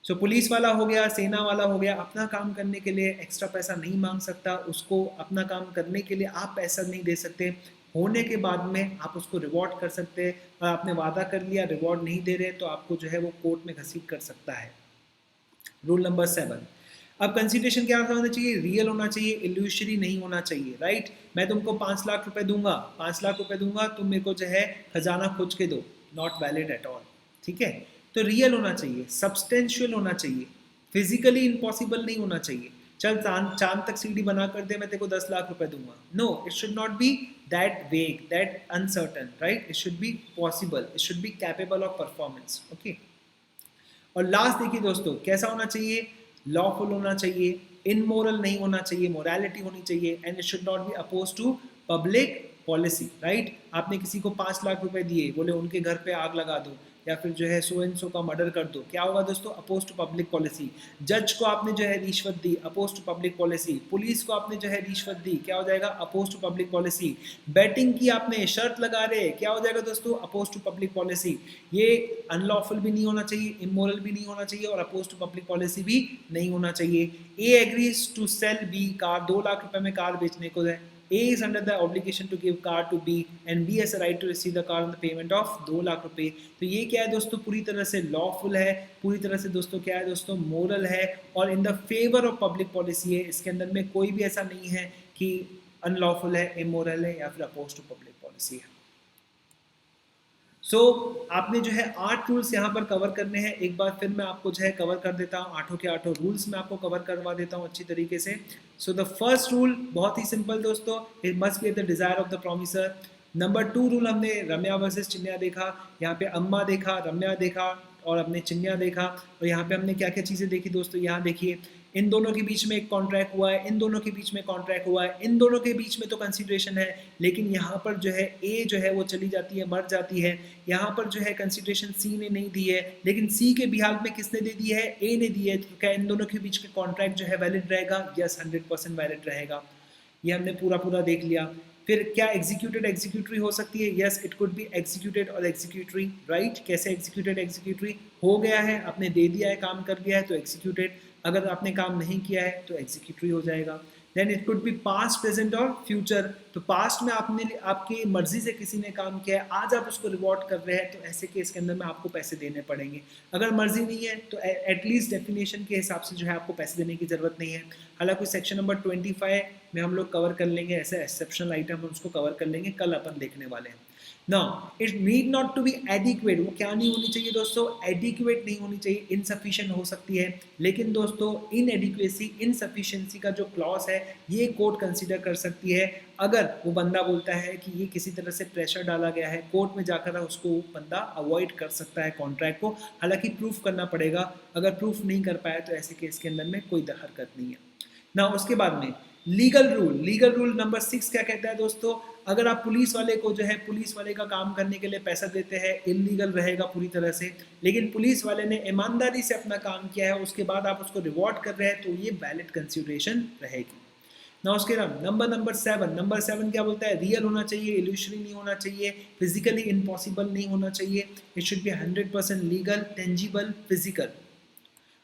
सो पुलिस वाला हो गया, सेना वाला हो गया, अपना काम करने के लिए एक्स्ट्रा पैसा नहीं मांग सकता, उसको अपना काम करने के लिए आप पैसा नहीं दे सकते, होने के बाद में आप उसको रिवॉर्ड कर सकते हैं, और आपने वादा कर लिया रिवॉर्ड नहीं दे रहे तो आपको जो है वो कोर्ट में घसीट कर सकता है। रूल नंबर 7, अब कंसिडरेशन क्या होना चाहिए, रियल होना चाहिए, इल्यूशरी नहीं होना चाहिए, राइट। मैं तुमको 5 लाख रुपए दूंगा, 5 लाख रुपए दूंगा, तुम मेरे को जो है खजाना खोज के दो, नॉट वैलिड एट ऑल, ठीक है। तो रियल होना चाहिए, सब्सटेंशियल होना चाहिए, फिजिकली इम्पॉसिबल नहीं होना चाहिए। चल चांद तक सीढ़ी बना कर दे, मैं तेरे को 10 लाख रुपए दूंगा, no, it should not be that vague, that uncertain, right, it should be possible, it should be capable of performance, okay. और लास्ट देखिए दोस्तों, कैसा होना चाहिए, लॉफुल होना चाहिए, इनमोरल नहीं होना चाहिए, मोरालिटी होनी चाहिए, and it should not be oppose to public policy, right. आपने किसी को 5 लाख रुपए दिए, बोले उनके घर पे आग लगा दो, या फिर जो है सो एंड सो का मर्डर कर दो, क्या होगा दोस्तों, अपोज टू पब्लिक पॉलिसी। जज को आपने जो है रिश्वत दी, oppose to public policy. Police को आपने जो है रिश्वत दी, क्या हो जाएगा, oppose to public policy. Betting की आपने, शर्त लगा रहे, क्या हो जाएगा दोस्तों, अपोज टू पब्लिक पॉलिसी। ये अनलॉफुल भी नहीं होना चाहिए, इमोरल भी नहीं होना चाहिए, और अपोज टू पब्लिक पॉलिसी भी नहीं होना चाहिए। A agrees to sell B car, 2 lakh रुपए में कार बेचने को है, A is under the obligation to give car to B and B has a right to receive the car on the payment of 2 lakh रुपए। तो ये क्या है दोस्तों, पूरी तरह से लॉफुल है, पूरी तरह से दोस्तों क्या है दोस्तों, मोरल है, और in the favour of public policy है। इसके अंदर में कोई भी ऐसा नहीं है कि अनलॉफुल है, इमोरल है, या फिर अपोज टू पब्लिक पॉलिसी है। आपने जो है 8 रूल्स यहाँ पर कवर करने हैं। एक बार फिर मैं आपको जो है कवर कर देता हूँ, 8 के 8 रूल्स मैं आपको कवर करवा देता हूँ अच्छी तरीके से। द फर्स्ट रूल बहुत ही सिंपल दोस्तों, it must be eight the desire of the promisor. Number 2 rule हमने रम्या वर्सेस चिन्या देखा, यहाँ पे अम्मा देखा, रम्या देखा और हमने चिन्या देखा। और यहाँ पे हमने क्या क्या चीज़ें देखी दोस्तों, यहाँ देखिए, इन दोनों के बीच में एक कॉन्ट्रैक्ट हुआ है, इन दोनों के बीच में कॉन्ट्रैक्ट हुआ है, इन दोनों के बीच में तो कंसिडरेशन है, लेकिन यहाँ पर जो है ए जो है वो चली जाती है, मर जाती है। यहाँ पर जो है कंसिडरेशन सी ने नहीं दी है, लेकिन सी के बिहाफ में किसने दे दी है, ए ने दी है। तो क्या इन दोनों के बीच का कॉन्ट्रैक्ट जो है वैलिड रहेगा? यस, 100% वैलिड रहेगा। ये हमने पूरा देख लिया। फिर क्या एग्जीक्यूटेड एग्जीक्यूटरी हो सकती है? Yes, it could be executed और एग्जीक्यूटरी, राइट। कैसे एग्जीक्यूटेड एग्जीक्यूटरी? हो गया है, आपने दे दिया है, काम कर लिया है तो एग्जीक्यूटेड, अगर आपने काम नहीं किया है तो एग्जीक्यूटरी हो जाएगा। Then it could be past, present और फ्यूचर। तो पास्ट में आपने आपकी मर्जी से किसी ने काम किया है, आज आप उसको रिवॉर्ड कर रहे हैं, तो ऐसे केस के अंदर में आपको पैसे देने पड़ेंगे। अगर मर्जी नहीं है तो एटलीस्ट डेफिनेशन के हिसाब से जो है आपको पैसे देने की जरूरत नहीं है। हालांकि सेक्शन नंबर 25 में हम लोग कवर कर लेंगे, ऐसे एक्सेप्शनल आइटम हम उसको कवर कर लेंगे, कल अपन देखने वाले हैं। Now it need not to be adequate, वो क्या नहीं होनी चाहिए दोस्तों, एडिक्वेट नहीं होनी चाहिए, इनसफिशिएंट हो सकती है। लेकिन दोस्तों इनएडिक्वेसी, इनसफिशिएंसी का जो क्लॉज है ये कोर्ट कंसीडर कर सकती है। अगर वो बंदा बोलता है कि ये किसी तरह से प्रेशर डाला गया है, कोर्ट में जाकर उसको बंदा अवॉइड कर सकता है कॉन्ट्रैक्ट को, हालांकि प्रूफ करना पड़ेगा। अगर प्रूफ नहीं कर पाया तो ऐसे केस के अंदर में कोई हरकत नहीं है ना। उसके बाद में लीगल रूल नंबर 6 क्या कहता है दोस्तों, अगर आप पुलिस वाले को जो है पुलिस वाले का काम करने के लिए पैसा देते हैं, इलीगल रहेगा पूरी तरह से, लेकिन पुलिस वाले ने ईमानदारी से अपना काम किया है, उसके बाद आप उसको रिवॉर्ड कर रहे हैं, तो ये वैलिड कंसिडरेशन रहेगी ना। उसके बाद नंबर 7 क्या बोलता है, रियल होना चाहिए, इल्यूशनरी नहीं होना चाहिए, फिजिकली इम्पॉसिबल नहीं होना चाहिए, it should be 100% legal, tangible, physical.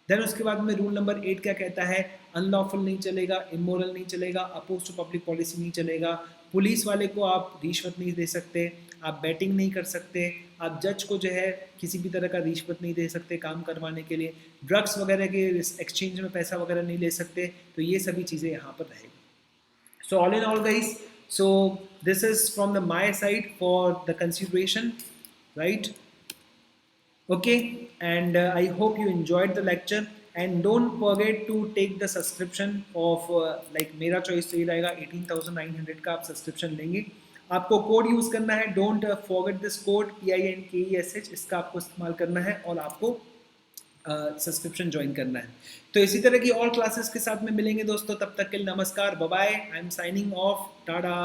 Then उसके बाद में रूल नंबर 8 क्या कहता है, अनलॉफुल नहीं चलेगा, इमोरल नहीं चलेगा, अपोज टू पब्लिक पॉलिसी नहीं चलेगा, पुलिस वाले को आप रिश्वत नहीं दे सकते, आप बैटिंग नहीं कर सकते, आप जज को जो है किसी भी तरह का रिश्वत नहीं दे सकते काम करवाने के लिए, ड्रग्स वगैरह के एक्सचेंज में पैसा वगैरह नहीं ले सकते, तो ये सभी चीज़ें यहाँ पर रहेगी। So all in all guys, so this is from the my side for the consideration, right? Okay, and I hope you enjoyed the lecture, and don't forget to take the subscription of like मेरा choice सही रहेगा, 18,900 का आप subscription लेंगे। आपको code use करना है, don't forget this code PINKESH, इसका आपको इस्तेमाल करना है और आपको सब्सक्रिप्शन ज्वाइन करना है। तो इसी तरह की और क्लासेस के साथ में मिलेंगे दोस्तों, तब तक के लिए नमस्कार, bye bye, I am signing off, Tata.